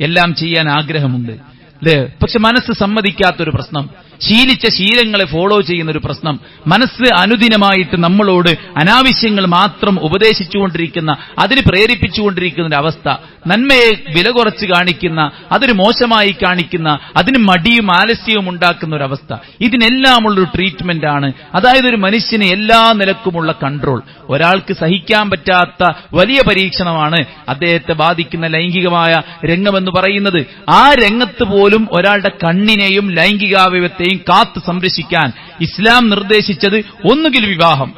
എല്ലാം ചെയ്യാൻ ആഗ്രഹമുണ്ട് അല്ലേ, പക്ഷെ മനസ്സ് സമ്മതിക്കാത്തൊരു പ്രശ്നം, ശീലിച്ച ശീലങ്ങളെ ഫോളോ ചെയ്യുന്നൊരു പ്രശ്നം, മനസ്സ് അനുദിനമായിട്ട് നമ്മളോട് അനാവശ്യങ്ങൾ മാത്രം ഉപദേശിച്ചുകൊണ്ടിരിക്കുന്ന, അതിന് പ്രേരിപ്പിച്ചുകൊണ്ടിരിക്കുന്ന ഒരു അവസ്ഥ, നന്മയെ വില കുറച്ച് കാണിക്കുന്ന, അതൊരു മോശമായി കാണിക്കുന്ന, അതിന് മടിയും ആലസ്യവും ഉണ്ടാക്കുന്ന ഒരവസ്ഥ. ഇതിനെല്ലാമുള്ളൊരു ട്രീറ്റ്മെന്റ് ആണ്. അതായത് ഒരു മനുഷ്യന് എല്ലാ നിലക്കുമുള്ള കൺട്രോൾ. ഒരാൾക്ക് സഹിക്കാൻ പറ്റാത്ത വലിയ പരീക്ഷണമാണ് അദ്ദേഹത്തെ ബാധിക്കുന്ന ലൈംഗികമായ രംഗമെന്ന് പറയുന്നത്. ആ രംഗത്ത് പോലും ഒരാളുടെ കണ്ണിനെയും ലൈംഗികാവയവത്തെയും കാത്തു സംരക്ഷിക്കാൻ ഇസ്ലാം നിർദ്ദേശിച്ചത് ഒന്നുകിൽ വിവാഹം,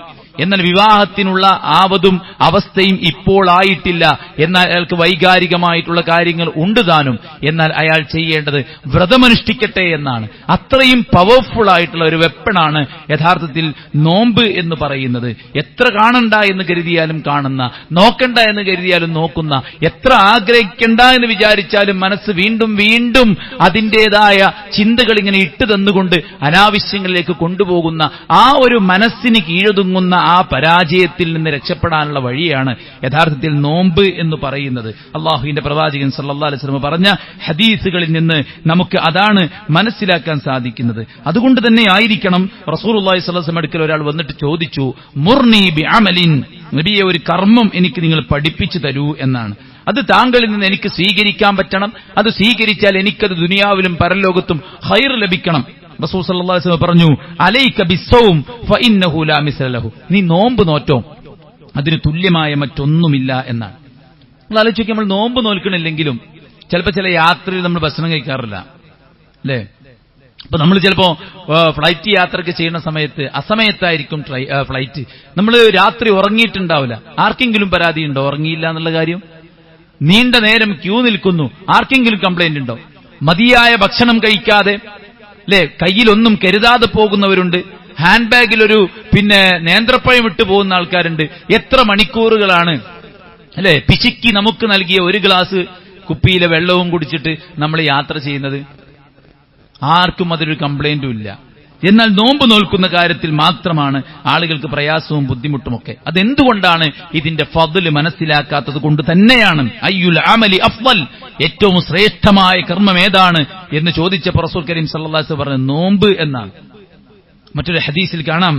എന്നാൽ വിവാഹത്തിനുള്ള ആവതും അവസ്ഥയും ഇപ്പോൾ ആയിട്ടില്ല, എന്നാൽ അയാൾക്ക് വൈകാരികമായിട്ടുള്ള കാര്യങ്ങൾ ഉണ്ട് താനും, എന്നാൽ അയാൾ ചെയ്യേണ്ടത് വ്രതമനുഷ്ഠിക്കട്ടെ എന്നാണ്. അത്രയും പവർഫുൾ ആയിട്ടുള്ള ഒരു വെപ്പണാണ് യഥാർത്ഥത്തിൽ നോമ്പ് എന്ന് പറയുന്നത്. എത്ര കാണണ്ട എന്ന് കരുതിയാലും കാണുന്ന, നോക്കണ്ട എന്ന് കരുതിയാലും നോക്കുന്ന, എത്ര ആഗ്രഹിക്കണ്ട എന്ന് വിചാരിച്ചാലും മനസ്സ് വീണ്ടും വീണ്ടും അതിൻ്റെതായ ചിന്തകൾ ഇങ്ങനെ ഇട്ട് തന്നുകൊണ്ട് അനാവശ്യങ്ങളിലേക്ക് കൊണ്ടുപോകുന്ന ആ ഒരു മനസ്സിന് കീഴൊതുങ്ങുന്ന ആ പരാജയത്തിൽ നിന്ന് രക്ഷപ്പെടാനുള്ള വഴിയാണ് യഥാർത്ഥത്തിൽ നോമ്പ് എന്ന് പറയുന്നത്. അള്ളാഹുവിന്റെ പ്രവാചകൻ സല്ലല്ലാഹു അലൈഹി വസല്ലം പറഞ്ഞ ഹദീസുകളിൽ നിന്ന് നമുക്ക് അതാണ് മനസ്സിലാക്കാൻ സാധിക്കുന്നത്. അതുകൊണ്ട് തന്നെ ആയിരിക്കണം റസൂലുള്ളാഹി സ്വല്ലല്ലാഹു അലൈഹി വസല്ലം അടുക്കൽ ഒരാൾ വന്നിട്ട് ചോദിച്ചു, മുർനി ബിഅമലിൻ, നബിയെ ഒരു കർമ്മം എനിക്ക് നിങ്ങൾ പഠിപ്പിച്ചു തരൂ എന്നാണ്. അത് താങ്കളിൽ നിന്ന് എനിക്ക് സ്വീകരിക്കാൻ പറ്റണം, അത് സ്വീകരിച്ചാൽ എനിക്കത് ദുനിയാവിലും പരലോകത്തും ഖൈർ ലഭിക്കണം. റസൂൽ സല്ലല്ലാഹു അലൈഹി വസല്ലം പറഞ്ഞു, അലൈക ബിസ്സൗം ഫഇന്നഹു ലാ മിസ്ല ലഹു, നീ നോമ്പ് നോറ്റോ, അതിന് തുല്യമായ മറ്റൊന്നുമില്ല എന്നാണ്. നമ്മൾ ആലോചിക്കുക, നമ്മൾ നോമ്പ് നോൽക്കണില്ലെങ്കിലും ചിലപ്പോൾ ചില യാത്രയിൽ നമ്മൾ ഭക്ഷണം കഴിക്കാറില്ല അല്ലേ? അപ്പൊ നമ്മൾ ചിലപ്പോ ഫ്ലൈറ്റ് യാത്രയ്ക്ക് ചെയ്യുന്ന സമയത്ത് അസമയത്തായിരിക്കും ഫ്ലൈറ്റ്, നമ്മൾ രാത്രി ഉറങ്ങിയിട്ടുണ്ടാവില്ല. ആർക്കെങ്കിലും പരാതിയുണ്ടോ ഉറങ്ങിയില്ല എന്നുള്ള കാര്യം? നീണ്ട നേരം ക്യൂ നിൽക്കുന്നു, ആർക്കെങ്കിലും കംപ്ലൈന്റ് ഉണ്ടോ? മതിയായ ഭക്ഷണം കഴിക്കാതെ അല്ലെ, കയ്യിലൊന്നും കരുതാതെ പോകുന്നവരുണ്ട്, ഹാൻഡ് ബാഗിലൊരു നേന്ത്രപ്പഴം ഇട്ട് പോകുന്ന ആൾക്കാരുണ്ട്. എത്ര മണിക്കൂറുകളാണ് അല്ലെ പിശുക്കി നമുക്ക് നൽകിയ ഒരു ഗ്ലാസ് കുപ്പിയിലെ വെള്ളവും കുടിച്ചിട്ട് നമ്മൾ യാത്ര ചെയ്യുന്നത്? ആർക്കും അതൊരു കംപ്ലൈന്റും ഇല്ല. എന്നാൽ നോമ്പ് നോൽക്കുന്ന കാര്യത്തിൽ മാത്രമാണ് ആളുകൾക്ക് പ്രയാസവും ബുദ്ധിമുട്ടുമൊക്കെ. അതെന്തുകൊണ്ടാണ്? ഇതിന്റെ ഫദ്ല് മനസ്സിലാക്കാത്തത് കൊണ്ട് തന്നെയാണ്. അയ്യുൽ അമലി അഫ്ളൽ, ഏറ്റവും ശ്രേഷ്ഠമായ കർമ്മം ഏതാണ് എന്ന് ചോദിച്ചപ്പോൾ റസൂൽ കരീം സല്ലല്ലാഹു അലൈഹി വസല്ലം പറഞ്ഞു നോമ്പ് എന്നാണ്. മറ്റൊരു ഹദീസിൽ കാണാം,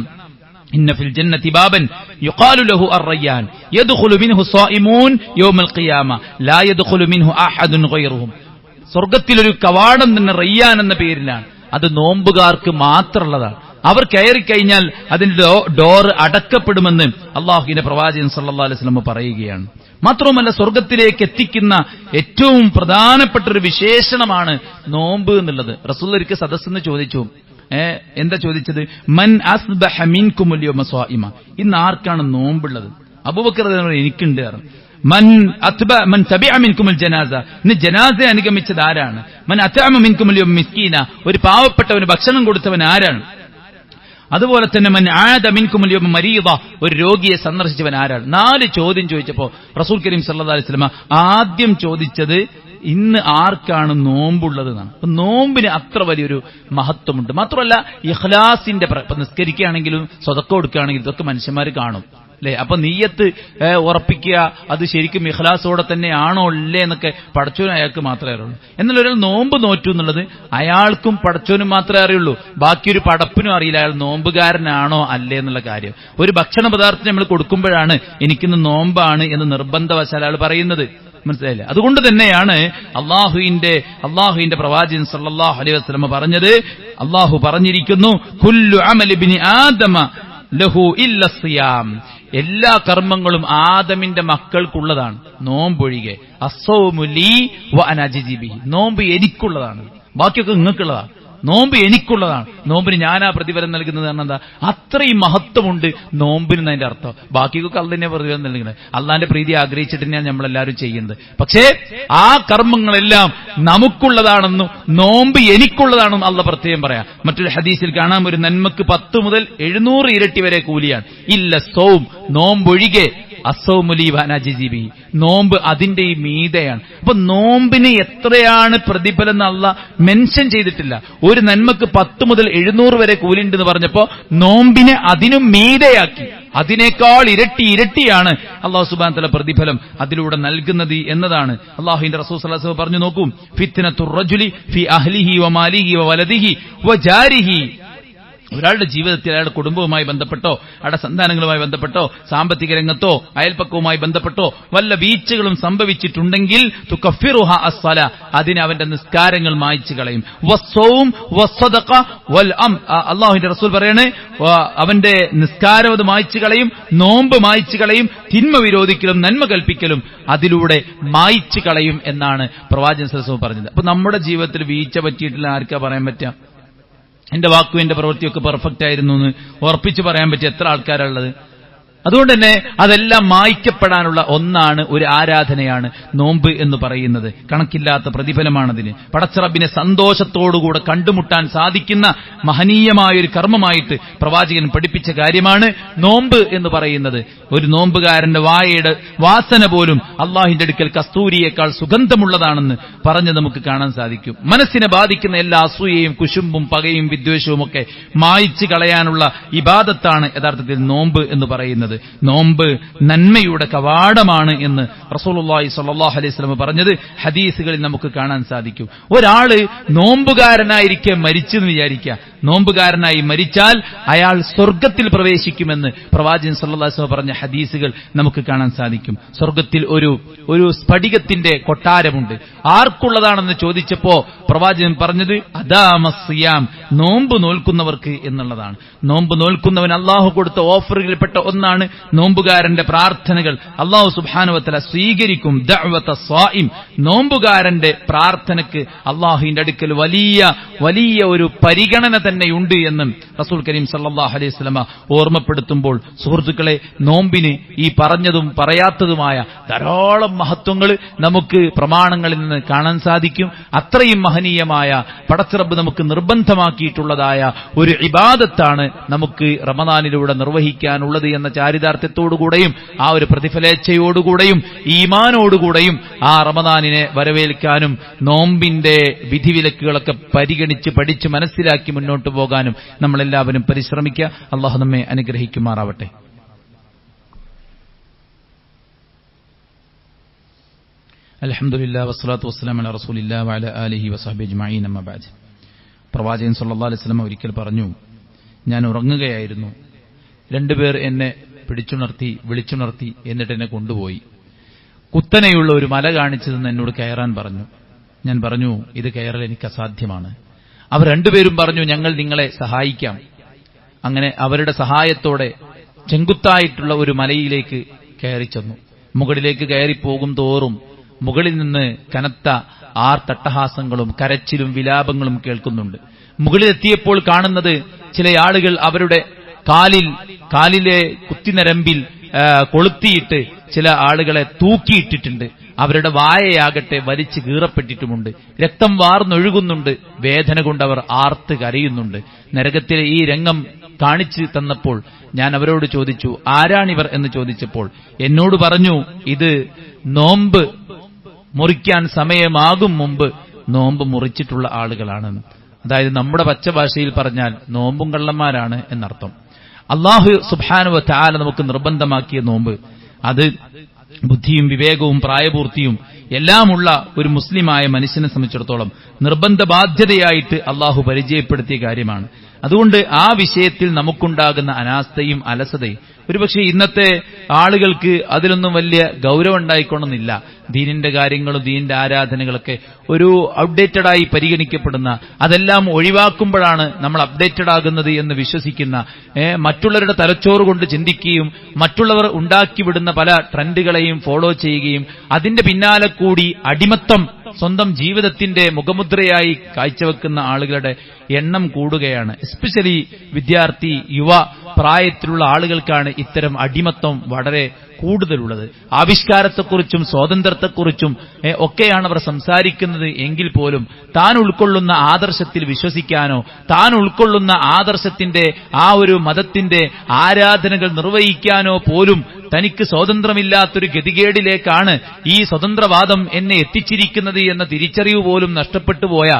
ഇന്ന ഫിൽ ജന്നതി ബാബൻ യുഖാലു ലഹു അർ-റയ്യാൻ യദ്ഖുലു മിൻഹു സ്വായിമൂൻ യൗമൽ ഖിയാമ ലാ യദ്ഖുലു മിൻഹു അഹദുൻ ഗൈറുഹും. സ്വർഗ്ഗത്തിലൊരു കവാടം തന്നെ റയ്യാൻ എന്ന പേരിലാണ്. അത് നോമ്പുകാർക്ക് മാത്രമുള്ളതാണ്. അവർ കയറിക്കഴിഞ്ഞാൽ അതിന്റെ ഡോർ അടക്കപ്പെടുമെന്ന് അള്ളാഹുവിന്റെ പ്രവാചകൻ സല്ലല്ലാഹു അലൈഹി വസല്ലം പറയുകയാണ്. മാത്രവുമല്ല, സ്വർഗത്തിലേക്ക് എത്തിക്കുന്ന ഏറ്റവും പ്രധാനപ്പെട്ട ഒരു വിശേഷണമാണ് നോമ്പ് എന്നുള്ളത്. റസൂൽ ഒരിക്കൽ സദസ്സെന്ന് ചോദിച്ചു, എന്താ ചോദിച്ചത്? മൻ അസ്ബഹ മിൻകുമുൽ യൗമ സ്വായിമ, ഇന്ന് ആർക്കാണ് നോമ്പുള്ളത്? അബൂബക്കർ എനിക്കുണ്ട്. മൻ തബിഅ മിൻകുമുൽ ജനാസ, ഇന്ന് ജനാസയെ അനുഗമിച്ചത് ആരാണ്? മൻ അത്അമ മിൻകുമുൽ യൗമ മിസ്കീന, ഒരു പാവപ്പെട്ടവന് ഭക്ഷണം കൊടുത്തവൻ ആരാണ്? അതുപോലെ തന്നെ മൻ ആദ മിൻകുമുൽ യൗമ മരീദ, ഒരു രോഗിയെ സന്ദർശിച്ചവൻ ആരാണ്? 4 ചോദ്യം ചോദിച്ചപ്പോൾ റസൂൽ കരീം സല്ലല്ലാഹു അലൈഹി വസല്ലം ആദ്യം ചോദിച്ചത് ഇന്ന് ആർക്കാണ് നോമ്പുള്ളത് എന്നാണ്. അപ്പൊ നോമ്പിന് അത്ര വലിയൊരു മഹത്വമുണ്ട്. മാത്രമല്ല ഇഖ്ലാസിന്റെ, നിസ്കരിക്കുകയാണെങ്കിലും സ്വതക്ക കൊടുക്കുകയാണെങ്കിലും ഇതൊക്കെ മനുഷ്യന്മാർ കാണും അല്ലെ? അപ്പൊ നീയത്ത് ഉറപ്പിക്കുക, അത് ശരിക്കും ഇഖ്ലാസോടെ തന്നെ ആണോ അല്ലേ എന്നൊക്കെ പടച്ചോനും അയാൾക്ക് മാത്രമേ അറിയുള്ളൂ. എന്നാൽ ഒരാൾ നോമ്പ് നോറ്റു എന്നുള്ളത് അയാൾക്കും പടച്ചോനും മാത്രമേ അറിയുള്ളൂ. ബാക്കിയൊരു പടപ്പിനും അറിയില്ല അയാൾ നോമ്പുകാരനാണോ അല്ലേ എന്നുള്ള കാര്യം. ഒരു ഭക്ഷണ പദാർത്ഥം നമ്മൾ കൊടുക്കുമ്പോഴാണ് എനിക്കിന്ന് നോമ്പാണ് എന്ന് നിർബന്ധവശാൽ അയാൾ പറയുന്നത്. മനസ്സിലായില്ലേ? അതുകൊണ്ട് തന്നെയാണ് അള്ളാഹുവിന്റെ പ്രവാചകൻ സല്ലല്ലാഹു അലൈഹി വസല്ലം പറഞ്ഞത്, അള്ളാഹു പറഞ്ഞിരിക്കുന്നു, കുല്ലു അമലി ഇബ്നി ആദമ ലഹു ഇല്ല സിയാം, എല്ലാ കർമ്മങ്ങളും ആദമിന്റെ മക്കൾക്കുള്ളതാണ്, നോമ്പൊഴികെ. അസ്സൗമു ലീ വ അന അജ്സി ബിഹി, നോമ്പ് എനിക്കുള്ളതാണ്, ബാക്കിയൊക്കെ നിങ്ങൾക്കുള്ളതാണ്. നോമ്പ് എനിക്കുള്ളതാണ്, നോമ്പിന് ഞാനാ പ്രതിഫലം നൽകുന്നത്. കാരണം എന്താ? അത്രയും മഹത്വമുണ്ട് നോമ്പിന് എന്നതിന്റെ അർത്ഥം. ബാക്കിയൊക്കെ അള്ളാഹ് തന്നെ പ്രതിഫലം നൽകുന്നത്. അള്ളാന്റെ പ്രീതി ആഗ്രഹിച്ചിട്ട് തന്നെയാണ് നമ്മളെല്ലാവരും ചെയ്യുന്നത്. പക്ഷേ ആ കർമ്മങ്ങളെല്ലാം നമുക്കുള്ളതാണെന്നും നോമ്പ് എനിക്കുള്ളതാണെന്നും അള്ളാഹ് പ്രത്യേകം പറയാം. മറ്റൊരു ഹദീസിൽ കാണാം, ഒരു നന്മക്ക് 10 മുതൽ 700 ഇരട്ടി വരെ കൂലിയാണ്. ഇല്ല സൗം, നോമ്പൊഴികെ. അസ്സൗമുലി വനജിബി, നോമ്പ് അതിന്റെ ഈ മീതയാണ്. അപ്പൊ നോമ്പിന് എത്രയാണ് പ്രതിഫലം എന്ന് അള്ളാഹ് മെൻഷൻ ചെയ്തിട്ടില്ല. ഒരു നന്മക്ക് 10 മുതൽ 700 വരെ കൂലിണ്ടെന്ന് പറഞ്ഞപ്പോ നോമ്പിനെ അതിനും മീതയാക്കി. അതിനേക്കാൾ ഇരട്ടിയാണ് അള്ളാഹു സുബ്ഹാനഹു വതആല പ്രതിഫലം അതിലൂടെ നൽകുന്നത് എന്നതാണ്. അള്ളാഹുവിന്റെ റസൂൽ സല്ലല്ലാഹു അലൈഹി വസല്ലം പറഞ്ഞു, നോക്കൂ, ഫിത്നത്തുർ റജുലി ഫി അഹ്ലിഹി വ മാലിഹി വ വലദിഹി വ ജാരിഹി, ഒരാളുടെ ജീവിതത്തിൽ അയാളുടെ കുടുംബവുമായി ബന്ധപ്പെട്ടോ അയാളുടെ സന്താനങ്ങളുമായി ബന്ധപ്പെട്ടോ സാമ്പത്തിക രംഗത്തോ അയൽപ്പക്കവുമായി ബന്ധപ്പെട്ടോ വല്ല വീഴ്ചകളും സംഭവിച്ചിട്ടുണ്ടെങ്കിൽ തുകഫിറുഹ അസ്സല, അതിനെ അവന്റെ നിസ്കാരങ്ങൾ മായ്ച്ചു കളയും. വസ്സൗം വസ്സദഖ വൽ അല്ലാഹുവിന്റെ റസൂൽ പറയണേ, അവന്റെ നിസ്കാരം അത് മായ്ച്ചു കളയും, നോമ്പ് മായ്ച്ചു കളയും, തിന്മ വിരോധിക്കലും നന്മ കൽപ്പിക്കലും അതിലൂടെ മായ്ച്ചു കളയും എന്നാണ് പ്രവാചകൻ സല്ലല്ലാഹു അലൈഹി വസല്ലം പറഞ്ഞത്. അപ്പൊ നമ്മുടെ ജീവിതത്തിൽ വീഴ്ച പറ്റിയിട്ടില്ല ആർക്കാ പറയാൻ പറ്റുക? എന്റെ വാക്കും എന്റെ പ്രവൃത്തിയൊക്കെ പെർഫെക്റ്റ് ആയിരുന്നു എന്ന് ഉറപ്പിച്ച് പറയാൻ പറ്റിയ എത്ര ആൾക്കാരുള്ളത്? അതുകൊണ്ട് തന്നെ അതെല്ലാം മായ്ക്കപ്പെടാനുള്ള ഒന്നാണ്, ഒരു ആരാധനയാണ് നോമ്പ് എന്ന് പറയുന്നത്. കണക്കില്ലാത്ത പ്രതിഫലമാണതിന്. പടച്ചറബിനെ സന്തോഷത്തോടുകൂടെ കണ്ടുമുട്ടാൻ സാധിക്കുന്ന മഹനീയമായൊരു കർമ്മമായിട്ട് പ്രവാചകൻ പഠിപ്പിച്ച കാര്യമാണ് നോമ്പ് എന്ന് പറയുന്നത്. ഒരു നോമ്പുകാരന്റെ വായയുടെ വാസന പോലും അള്ളാഹിന്റെ അടുക്കൽ കസ്തൂരിയേക്കാൾ സുഗന്ധമുള്ളതാണെന്ന് പറഞ്ഞ് നമുക്ക് കാണാൻ സാധിക്കും. മനസ്സിനെ ബാധിക്കുന്ന എല്ലാ അസൂയയും കുശുമ്പും പകയും വിദ്വേഷവും ഒക്കെ മായ്ച്ചു കളയാനുള്ള ഇബാദത്താണ് യഥാർത്ഥത്തിൽ നോമ്പ് എന്ന് പറയുന്നത്. നോമ്പ് നന്മയുടെ കവാടമാണ് എന്ന് റസൂലുള്ളാഹി സ്വല്ലല്ലാഹു അലൈഹി വസല്ലം പറഞ്ഞത് ഹദീസുകളിൽ നമുക്ക് കാണാൻ സാധിക്കും. ഒരാള് നോമ്പുകാരനായിരിക്കെ മരിച്ചെന്ന് വിചാരിക്കുക. നോമ്പുകാരനായി മരിച്ചാൽ അയാൾ സ്വർഗത്തിൽ പ്രവേശിക്കുമെന്ന് പ്രവാചകൻ സല്ലല്ലാഹു അലൈഹി വസല്ലം പറഞ്ഞ ഹദീസുകൾ നമുക്ക് കാണാൻ സാധിക്കും. സ്വർഗത്തിൽ ഒരു സ്ഫടികത്തിന്റെ കൊട്ടാരമുണ്ട്. ആർക്കുള്ളതാണെന്ന് ചോദിച്ചപ്പോ പ്രവാചകൻ പറഞ്ഞത് അദാമസ്സിയാം, നോമ്പ് നോൽക്കുന്നവർക്ക് എന്നുള്ളതാണ്. നോമ്പ് നോൽക്കുന്നവൻ അള്ളാഹു കൊടുത്ത ഓഫറുകളിൽപ്പെട്ട ഒന്നാണ് നോമ്പുകാരന്റെ പ്രാർത്ഥനകൾ. അള്ളാഹു സുബ്ഹാനഹു വ തആല സ്വീകരിക്കും. ദഅവത സ്വായിം, നോമ്പുകാരന്റെ പ്രാർത്ഥനയ്ക്ക് അള്ളാഹുവിന്റെ അടുക്കൽ വലിയ ഒരു പരിഗണന തന്നെയുണ്ട് എന്നും റസൂൽ കരീം സല്ലല്ലാഹു അലൈഹി വസല്ലം ഓർമ്മപ്പെടുത്തുമ്പോൾ, സുഹൃത്തുക്കളെ, നോമ്പിന് ഈ പറഞ്ഞതും പറയാത്തതുമായ ധാരാളം മഹത്വങ്ങൾ നമുക്ക് പ്രമാണങ്ങളിൽ നിന്ന് കാണാൻ സാധിക്കും. അത്രയും മഹനീയമായ പടച്ചറബ് നമുക്ക് നിർബന്ധമാക്കിയിട്ടുള്ളതായ ഒരു ഇബാദത്താണ് നമുക്ക് റമദാനിലൂടെ നിർവഹിക്കാനുള്ളത് എന്ന ചാരിതാർത്ഥ്യത്തോടുകൂടെയും ആ ഒരു പ്രതിഫലേച്ഛയോടുകൂടെയും ഈമാനോടുകൂടെയും ആ റമദാനിനെ വരവേൽക്കാനും നോമ്പിന്റെ വിധിവിലക്കുകളൊക്കെ പരിഗണിച്ച് പഠിച്ച് മനസ്സിലാക്കി മുന്നോട്ട് പോകാനും നമ്മളെല്ലാവരും പരിശ്രമിക്കുക. അള്ളാഹു നമ്മെ അനുഗ്രഹിക്കുമാറാവട്ടെ. അൽഹംദുലില്ലാഹി വസ്സലാത്തു വസ്സലാമു അലാ റസൂലില്ലാഹി വഅലാ ആലിഹി വസഹ്ബിഹി അജ്മഈൻ, അമ്മാ ബഅദ്. പ്രവാചകൻ സല്ലല്ലാഹു അലൈഹി വസല്ലം ഒരിക്കൽ പറഞ്ഞു, ഞാൻ ഉറങ്ങുകയായിരുന്നു, രണ്ടുപേർ എന്നെ പിടിച്ചുണർത്തി വിളിച്ചുണർത്തി എന്നിട്ട് എന്നെ കൊണ്ടുപോയി. കുത്തനെയുള്ള ഒരു മല കാണിച്ചു തന്ന് എന്നോട് കയറാൻ പറഞ്ഞു. ഞാൻ പറഞ്ഞു, ഇത് കയറൽ എനിക്ക് അസാധ്യമാണ്. അവർ രണ്ടുപേരും പറഞ്ഞു, ഞങ്ങൾ നിങ്ങളെ സഹായിക്കാം. അങ്ങനെ അവരുടെ സഹായത്തോടെ ചെങ്കുത്തായിട്ടുള്ള ഒരു മലയിലേക്ക് കയറി ചെന്നു. മുകളിലേക്ക് കയറിപ്പോകും തോറും മുകളിൽ നിന്ന് കനത്ത ആർത്തട്ടഹാസങ്ങളും കരച്ചിലും വിലാപങ്ങളും കേൾക്കുന്നുണ്ട്. മുകളിലെത്തിയപ്പോൾ കാണുന്നത് ചില ആളുകൾ അവരുടെ കാലിലെ കുത്തിനരമ്പിൽ കൊളുത്തിയിട്ട് ചില ആളുകളെ തൂക്കിയിട്ടിട്ടുണ്ട്. അവരുടെ വായയാകട്ടെ വലിച്ചു കീറപ്പെട്ടിട്ടുമുണ്ട്. രക്തം വാർന്നൊഴുകുന്നുണ്ട്. വേദന കൊണ്ട് അവർ ആർത്ത് കരയുന്നുണ്ട്. നരകത്തിലെ ഈ രംഗം കാണിച്ചു തന്നപ്പോൾ ഞാൻ അവരോട് ചോദിച്ചു, ആരാണിവർ എന്ന് ചോദിച്ചപ്പോൾ എന്നോട് പറഞ്ഞു, ഇത് നോമ്പ് മുറിക്കാൻ സമയമാകും മുമ്പ് നോമ്പ് മുറിച്ചിട്ടുള്ള ആളുകളാണെന്ന്. അതായത് നമ്മുടെ പച്ചഭാഷയിൽ പറഞ്ഞാൽ നോമ്പും കള്ളന്മാരാണ് എന്നർത്ഥം. അല്ലാഹു സുബ്ഹാനഹു വ തആല നമുക്ക് നിർബന്ധമാക്കിയ നോമ്പ്, അത് ബുദ്ധിയും വിവേകവും പ്രായപൂർത്തിയും എല്ലാമുള്ള ഒരു മുസ്ലിമായ മനുഷ്യനെ സംബന്ധിച്ചിടത്തോളം നിർബന്ധ ബാധ്യതയായിട്ട് അള്ളാഹു പരിചയപ്പെടുത്തിയ കാര്യമാണ്. അതുകൊണ്ട് ആ വിഷയത്തിൽ നമുക്കുണ്ടാകുന്ന അനാസ്ഥയും അലസതയും ഒരുപക്ഷെ ഇന്നത്തെ ആളുകൾക്ക് അതിലൊന്നും വലിയ ഗൗരവം ഉണ്ടായിക്കൊള്ളുന്നില്ല. ദീനിന്റെ കാര്യങ്ങളും ദീനിന്റെ ആരാധനകളൊക്കെ ഒരു ഔട്ട്ഡേറ്റഡായി പരിഗണിക്കപ്പെടുന്ന, അതെല്ലാം ഒഴിവാക്കുമ്പോഴാണ് നമ്മൾ അപ്ഡേറ്റഡ് ആകുന്നത് എന്ന് വിശ്വസിക്കുന്ന, മറ്റുള്ളവരുടെ തലച്ചോറ് കൊണ്ട് ചിന്തിക്കുകയും മറ്റുള്ളവർ ഉണ്ടാക്കിവിടുന്ന പല ട്രെൻഡുകളെയും ഫോളോ ചെയ്യുകയും അതിന്റെ പിന്നാലെ കൂടി അടിമത്തം സ്വന്തം ജീവിതത്തിന്റെ മുഖമുദ്രയായി കാഴ്ചവെക്കുന്ന ആളുകളുടെ എണ്ണം കൂടുകയാണ്. എസ്പെഷ്യലി വിദ്യാർത്ഥി യുവ പ്രായത്തിലുള്ള ആളുകൾക്കാണ് ഇത്തരം അടിമത്തം വളരെ കൂടുതലുള്ളത്. ആവിഷ്കാരത്തെക്കുറിച്ചും സ്വാതന്ത്ര്യത്തെക്കുറിച്ചും ഒക്കെയാണ് അവർ സംസാരിക്കുന്നത് എങ്കിൽ പോലും താൻ ഉൾക്കൊള്ളുന്ന ആദർശത്തിൽ വിശ്വസിക്കാനോ താൻ ഉൾക്കൊള്ളുന്ന ആദർശത്തിന്റെ ആ ഒരു മതത്തിന്റെ ആരാധനകൾ നിർവഹിക്കാനോ പോലും തനിക്ക് സ്വാതന്ത്ര്യമില്ലാത്തൊരു ഗതികേടിലേക്കാണ് ഈ സ്വതന്ത്രവാദം എന്നെ എത്തിച്ചിരിക്കുന്നത് എന്ന തിരിച്ചറിവ് പോലും നഷ്ടപ്പെട്ടു പോയ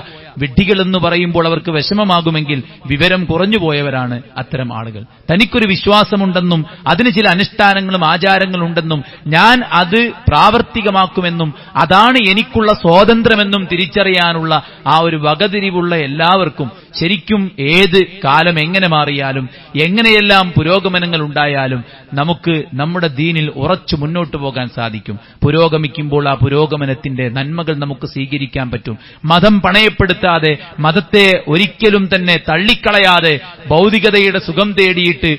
വിഡ്ഢികളെന്ന് പറയുമ്പോൾ അവർക്ക് വിഷമമാകുമെങ്കിൽ വിവരം കുറഞ്ഞുപോയവരാണ് അത്തരം ആളുകൾ. തനിക്കൊരു വിശ്വാസമുണ്ടെന്നും അതിന് ചില അനുഷ്ഠാനങ്ങളും ആചാരങ്ങളുണ്ടെന്നും ഞാൻ അത് പ്രാവർത്തികമാക്കുമെന്നും അതാണ് എനിക്കുള്ള സ്വാതന്ത്ര്യമെന്നും തിരിച്ചറിയാനുള്ള ആ ഒരു വകതിരിവുള്ള എല്ലാവർക്കും ശരിക്കും ഏത് കാലം എങ്ങനെ മാറിയാലും എങ്ങനെയെല്ലാം പുരോഗമനങ്ങൾ ഉണ്ടായാലും നമുക്ക് നമ്മുടെ ദീനിൽ ഉറച്ചു മുന്നോട്ട് പോകാൻ സാധിക്കും. പുരോഗമിക്കുമ്പോൾ ആ പുരോഗമനത്തിന്റെ നന്മകൾ നമുക്ക് സ്വീകരിക്കാൻ പറ്റും. മതം പണയപ്പെടുത്താൻ വിലയിരുത്താതെ, മതത്തെ ഒരിക്കലും തന്നെ തള്ളിക്കളയാതെ, ഭൗതികതയുടെ സുഖം തേടിയിട്ട്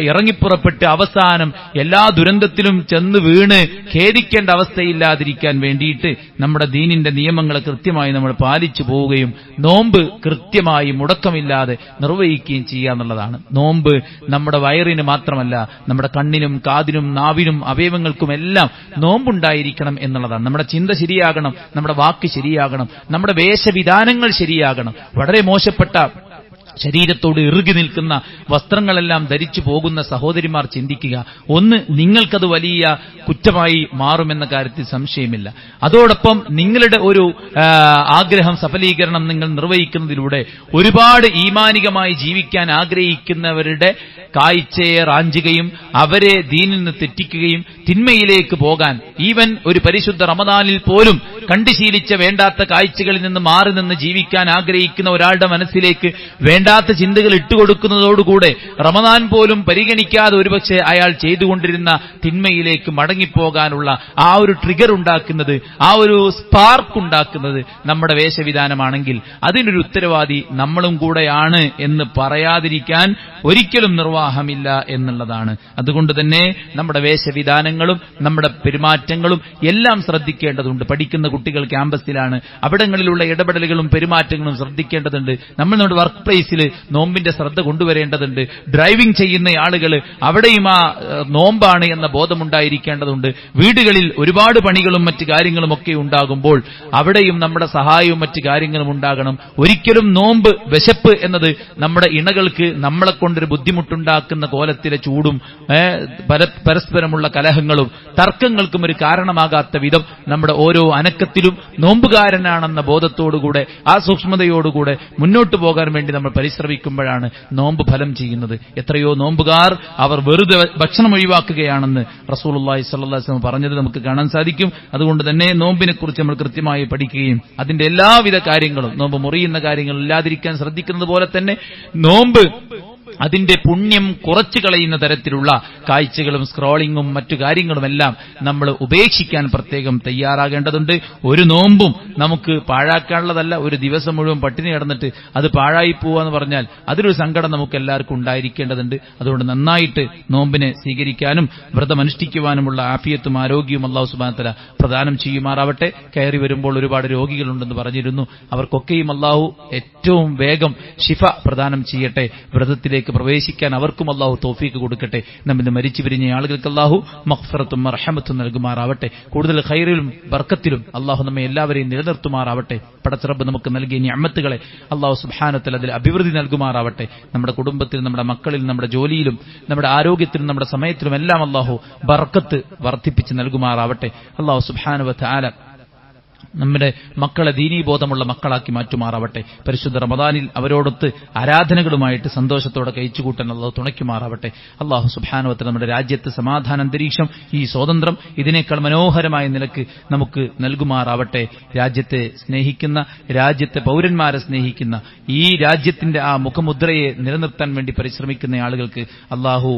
ഇറങ്ങിപ്പുറപ്പെട്ട് അവസാനം എല്ലാ ദുരന്തത്തിലും ചെന്ന് വീണ് ഖേദിക്കേണ്ട അവസ്ഥയില്ലാതിരിക്കാൻ വേണ്ടിയിട്ട് നമ്മുടെ ദീനിന്റെ നിയമങ്ങളെ കൃത്യമായി നമ്മൾ പാലിച്ചു പോവുകയും നോമ്പ് കൃത്യമായി മുടക്കമില്ലാതെ നിർവഹിക്കുകയും ചെയ്യുക എന്നുള്ളതാണ്. നോമ്പ് നമ്മുടെ വയറിന് മാത്രമല്ല, നമ്മുടെ കണ്ണിനും കാതിനും നാവിനും അവയവങ്ങൾക്കുമെല്ലാം നോമ്പുണ്ടായിരിക്കണം എന്നുള്ളതാണ്. നമ്മുടെ ചിന്ത ശരിയാകണം, നമ്മുടെ വാക്ക് ശരിയാകണം, നമ്മുടെ വേഷവിധാനങ്ങൾ ശരിയാകണം. വളരെ മോശപ്പെട്ട ശരീരത്തോട് ഇറുകി നിൽക്കുന്ന വസ്ത്രങ്ങളെല്ലാം ധരിച്ചു പോകുന്ന സഹോദരിമാർ ചിന്തിക്കുക. ഒന്ന്, നിങ്ങൾക്കത് വലിയ കുറ്റമായി മാറുമെന്ന കാര്യത്തിൽ സംശയമില്ല. അതോടൊപ്പം നിങ്ങളുടെ ഒരു ആഗ്രഹം, സഫലീകരണം നിങ്ങൾ നിർവഹിക്കുന്നതിലൂടെ ഒരുപാട് ഈമാനികമായി ജീവിക്കാൻ ആഗ്രഹിക്കുന്നവരുടെ കാഴ്ചയെ റാഞ്ചുകയും അവരെ ദീനിൽ നിന്ന് തെറ്റിക്കുകയും തിന്മയിലേക്ക് പോകാൻ, ഈവൻ ഒരു പരിശുദ്ധ റമദാനിൽ പോലും കണ്ടുശീലിച്ച വേണ്ടാത്ത കാഴ്ചകളിൽ നിന്ന് മാറി നിന്ന് ജീവിക്കാൻ ആഗ്രഹിക്കുന്ന ഒരാളുടെ മനസ്സിലേക്ക് വേണ്ടാത്ത ചിന്തകൾ ഇട്ടുകൊടുക്കുന്നതോടുകൂടെ റമദാൻ പോലും പരിഗണിക്കാതെ ഒരുപക്ഷെ അയാൾ ചെയ്തുകൊണ്ടിരുന്ന തിന്മയിലേക്ക് മടങ്ങിപ്പോകാനുള്ള ആ ഒരു ട്രിഗർ ഉണ്ടാക്കുന്നത്, ആ ഒരു സ്പാർക്ക് ഉണ്ടാക്കുന്നത് നമ്മുടെ വേഷവിധാനമാണെങ്കിൽ അതിനൊരു ഉത്തരവാദി നമ്മളും കൂടെയാണ് എന്ന് പറയാതിരിക്കാൻ ഒരിക്കലും നിർവാഹമില്ല എന്നുള്ളതാണ്. അതുകൊണ്ട് തന്നെ നമ്മുടെ വേഷവിധാനങ്ങളും നമ്മുടെ പെരുമാറ്റങ്ങളും എല്ലാം ശ്രദ്ധിക്കേണ്ടതുണ്ട്. പഠിക്കുന്ന കുട്ടികൾ ക്യാമ്പസിലാണ്, അവിടങ്ങളിലുള്ള ഇടപെടലുകളും പെരുമാറ്റങ്ങളും ശ്രദ്ധിക്കേണ്ടതുണ്ട്. നമ്മൾ നമ്മുടെ വർക്ക് പ്ലേസിൽ നോമ്പിന്റെ ശ്രദ്ധ കൊണ്ടുവരേണ്ടതുണ്ട്. ഡ്രൈവിംഗ് ചെയ്യുന്ന ആളുകൾ അവിടെയും ആ നോമ്പാണ് എന്ന ബോധമുണ്ടായിരിക്കേണ്ടതുണ്ട്. വീടുകളിൽ ഒരുപാട് പണികളും മറ്റു കാര്യങ്ങളും ഒക്കെ ഉണ്ടാകുമ്പോൾ അവിടെയും നമ്മുടെ സഹായവും മറ്റു കാര്യങ്ങളും ഉണ്ടാകണം. ഒരിക്കലും നോമ്പ്, വിശപ്പ് എന്നത് നമ്മുടെ ഇണകൾക്ക് നമ്മളെ കൊണ്ടൊരു ബുദ്ധിമുട്ടുണ്ടാക്കുന്ന കോലത്തിലെ ചൂടും പരസ്പരമുള്ള കലഹങ്ങളും തർക്കങ്ങൾക്കും ഒരു കാരണമാകാത്ത വിധം നമ്മുടെ ഓരോ അനക്കത്തിലും നോമ്പുകാരനാണെന്ന ബോധത്തോടുകൂടെ ആ സൂക്ഷ്മതയോടുകൂടെ മുന്നോട്ട് പോകാൻ വേണ്ടി നമ്മൾ പരിശ്രമിക്കുമ്പോഴാണ് നോമ്പ് ഫലം ചെയ്യുന്നത്. എത്രയോ നോമ്പുകാർ അവർ വെറുതെ ഭക്ഷണം ഒഴിവാക്കുകയാണെന്ന് റസൂലുള്ളാഹി സ്വല്ലല്ലാഹു അലൈഹി വസല്ലം പറഞ്ഞത് നമുക്ക് കാണാൻ സാധിക്കും. അതുകൊണ്ട് തന്നെ നോമ്പിനെ കുറിച്ച് നമ്മൾ കൃത്യമായി പഠിക്കുകയും അതിന്റെ എല്ലാവിധ കാര്യങ്ങളും, നോമ്പ് മുറിയുന്ന കാര്യങ്ങൾ ഇല്ലാതിരിക്കാൻ ശ്രദ്ധിക്കുന്നത് പോലെ തന്നെ നോമ്പ് അതിന്റെ പുണ്യം കുറച്ചു കളയുന്ന തരത്തിലുള്ള കാഴ്ചകളും സ്ക്രോളിങ്ങും മറ്റു കാര്യങ്ങളുമെല്ലാം നമ്മൾ ഉപേക്ഷിക്കാൻ പ്രത്യേകം തയ്യാറാകേണ്ടതുണ്ട്. ഒരു നോമ്പും നമുക്ക് പാഴാക്കാനുള്ളതല്ല. ഒരു ദിവസം മുഴുവൻ പട്ടിണി കിടന്നിട്ട് അത് പാഴായി പോവാന്ന് പറഞ്ഞാൽ അതിലൊരു സങ്കടം നമുക്ക് എല്ലാവർക്കും ഉണ്ടായിരിക്കേണ്ടതുണ്ട്. അതുകൊണ്ട് നന്നായിട്ട് നോമ്പിനെ സ്വീകരിക്കാനും വ്രതമനുഷ്ഠിക്കുവാനുമുള്ള ആഫിയത്തും ആരോഗ്യവും അല്ലാഹു സുബ്ഹാനഹു വ തആല പ്രദാനം ചെയ്യുമാറാവട്ടെ. കയറി വരുമ്പോൾ ഒരുപാട് രോഗികളുണ്ടെന്ന് പറഞ്ഞിരുന്നു. അവർക്കൊക്കെയും അല്ലാഹു ഏറ്റവും വേഗം ശിഫ പ്രദാനം ചെയ്യട്ടെ. വ്രതത്തിലേക്ക് പ്രവേശിക്കാൻ അവർക്കും അല്ലാഹു തൗഫീഖ് കൊടുക്കട്ടെ. നമ്മിന്ന് മരിച്ചു പിരിഞ്ഞ ആളുകൾക്ക് അല്ലാഹു മഗ്ഫിറത്തും മർഹമത്തും നൽകുമാറാവട്ടെ. കൂടുതൽ ഖൈറിലും ബർക്കത്തിലും അല്ലാഹു നമ്മെ എല്ലാവരെയും നിലനിർത്തുമാറാവട്ടെ. പടച്ച റബ്ബ് നമുക്ക് നൽകിയ നിഅമത്തുകളെ അല്ലാഹു സുബ്ഹാനഹു വ തആല അതിൽ അഭിവൃദ്ധി നൽകുമാറാവട്ടെ. നമ്മുടെ കുടുംബത്തിലും നമ്മുടെ മക്കളിലും നമ്മുടെ ജോലിയിലും നമ്മുടെ ആരോഗ്യത്തിലും നമ്മുടെ സമയത്തിലും എല്ലാം അല്ലാഹു ബർക്കത്ത് വർദ്ധിപ്പിച്ച് നൽകുമാറാവട്ടെ. അല്ലാഹു സുബ്ഹാനഹു വ തആല നമ്മുടെ മക്കളെ ദീനീബോധമുള്ള മക്കളാക്കി മാറ്റുമാറാവട്ടെ. പരിശുദ്ധ റമദാനിൽ അവരോടൊത്ത് ആരാധനകളുമായിട്ട് സന്തോഷത്തോടെ കഴിച്ചുകൂട്ടാൻ അല്ലാഹു തുണയ്ക്കുമാറാവട്ടെ. അല്ലാഹു സുബ്ഹാനഹു വ തആല നമ്മുടെ രാജ്യത്ത് സമാധാന അന്തരീക്ഷം, ഈ സ്വാതന്ത്ര്യം ഇതിനേക്കാൾ മനോഹരമായ നിലക്ക് നമുക്ക് നൽകുമാറാവട്ടെ. രാജ്യത്തെ സ്നേഹിക്കുന്ന, രാജ്യത്തെ പൗരന്മാരെ സ്നേഹിക്കുന്ന, ഈ രാജ്യത്തിന്റെ ആ മുഖമുദ്രയെ നിലനിർത്താൻ വേണ്ടി പരിശ്രമിക്കുന്ന ആളുകൾക്ക് അല്ലാഹു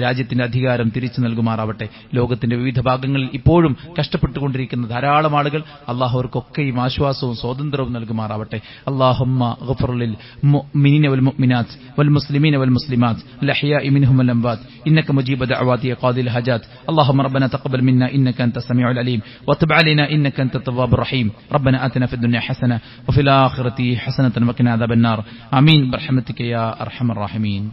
രാജ്യത്തിന്റെ അധികാരം തിരിച്ചു നൽകുമാറാവട്ടെ. ലോകത്തിന്റെ വിവിധ ഭാഗങ്ങളിൽ ഇപ്പോഴും കഷ്ടപ്പെട്ടുകൊണ്ടിരിക്കുന്ന ധാരാളം ആളുകൾ അല്ലാഹു അവർക്കൊക്കെയും ആശ്വാസവും സ്വാതന്ത്ര്യവും നൽകുമാറാവട്ടെ. അല്ലാഹുമ്മ ഗഫിർ ലിൽ മുഅ്മിനീന വൽ മുഅ്മിനാത്ത് വൽ മുസ്ലിമീന വൽ മുസ്ലിമാത്ത് ലഹ്യാഇ മിൻഹും വൽ അംവാത് ഇന്നക മുജീബു ദഅവാതി ഖാദിൽ ഹജാത്ത്. അല്ലാഹുമ്മ റബ്ബനാ തഖബ്ബൽ മിന്നാ ഇന്നക അൻത സമീഉൽ അലീം വതുബ് അലൈനാ ഇന്നക അൻത തവ്വാബുർ റഹീം. റബ്ബനാ ആതിനാ ഫിദ് ദുനിയ ഹസന വഫിൽ ആഖിറതി ഹസനതൻ വഖിനാ അദാബൻ നാർ. ആമീൻ ബിറഹ്മതിക യാ അർഹമർ റഹീമീൻ.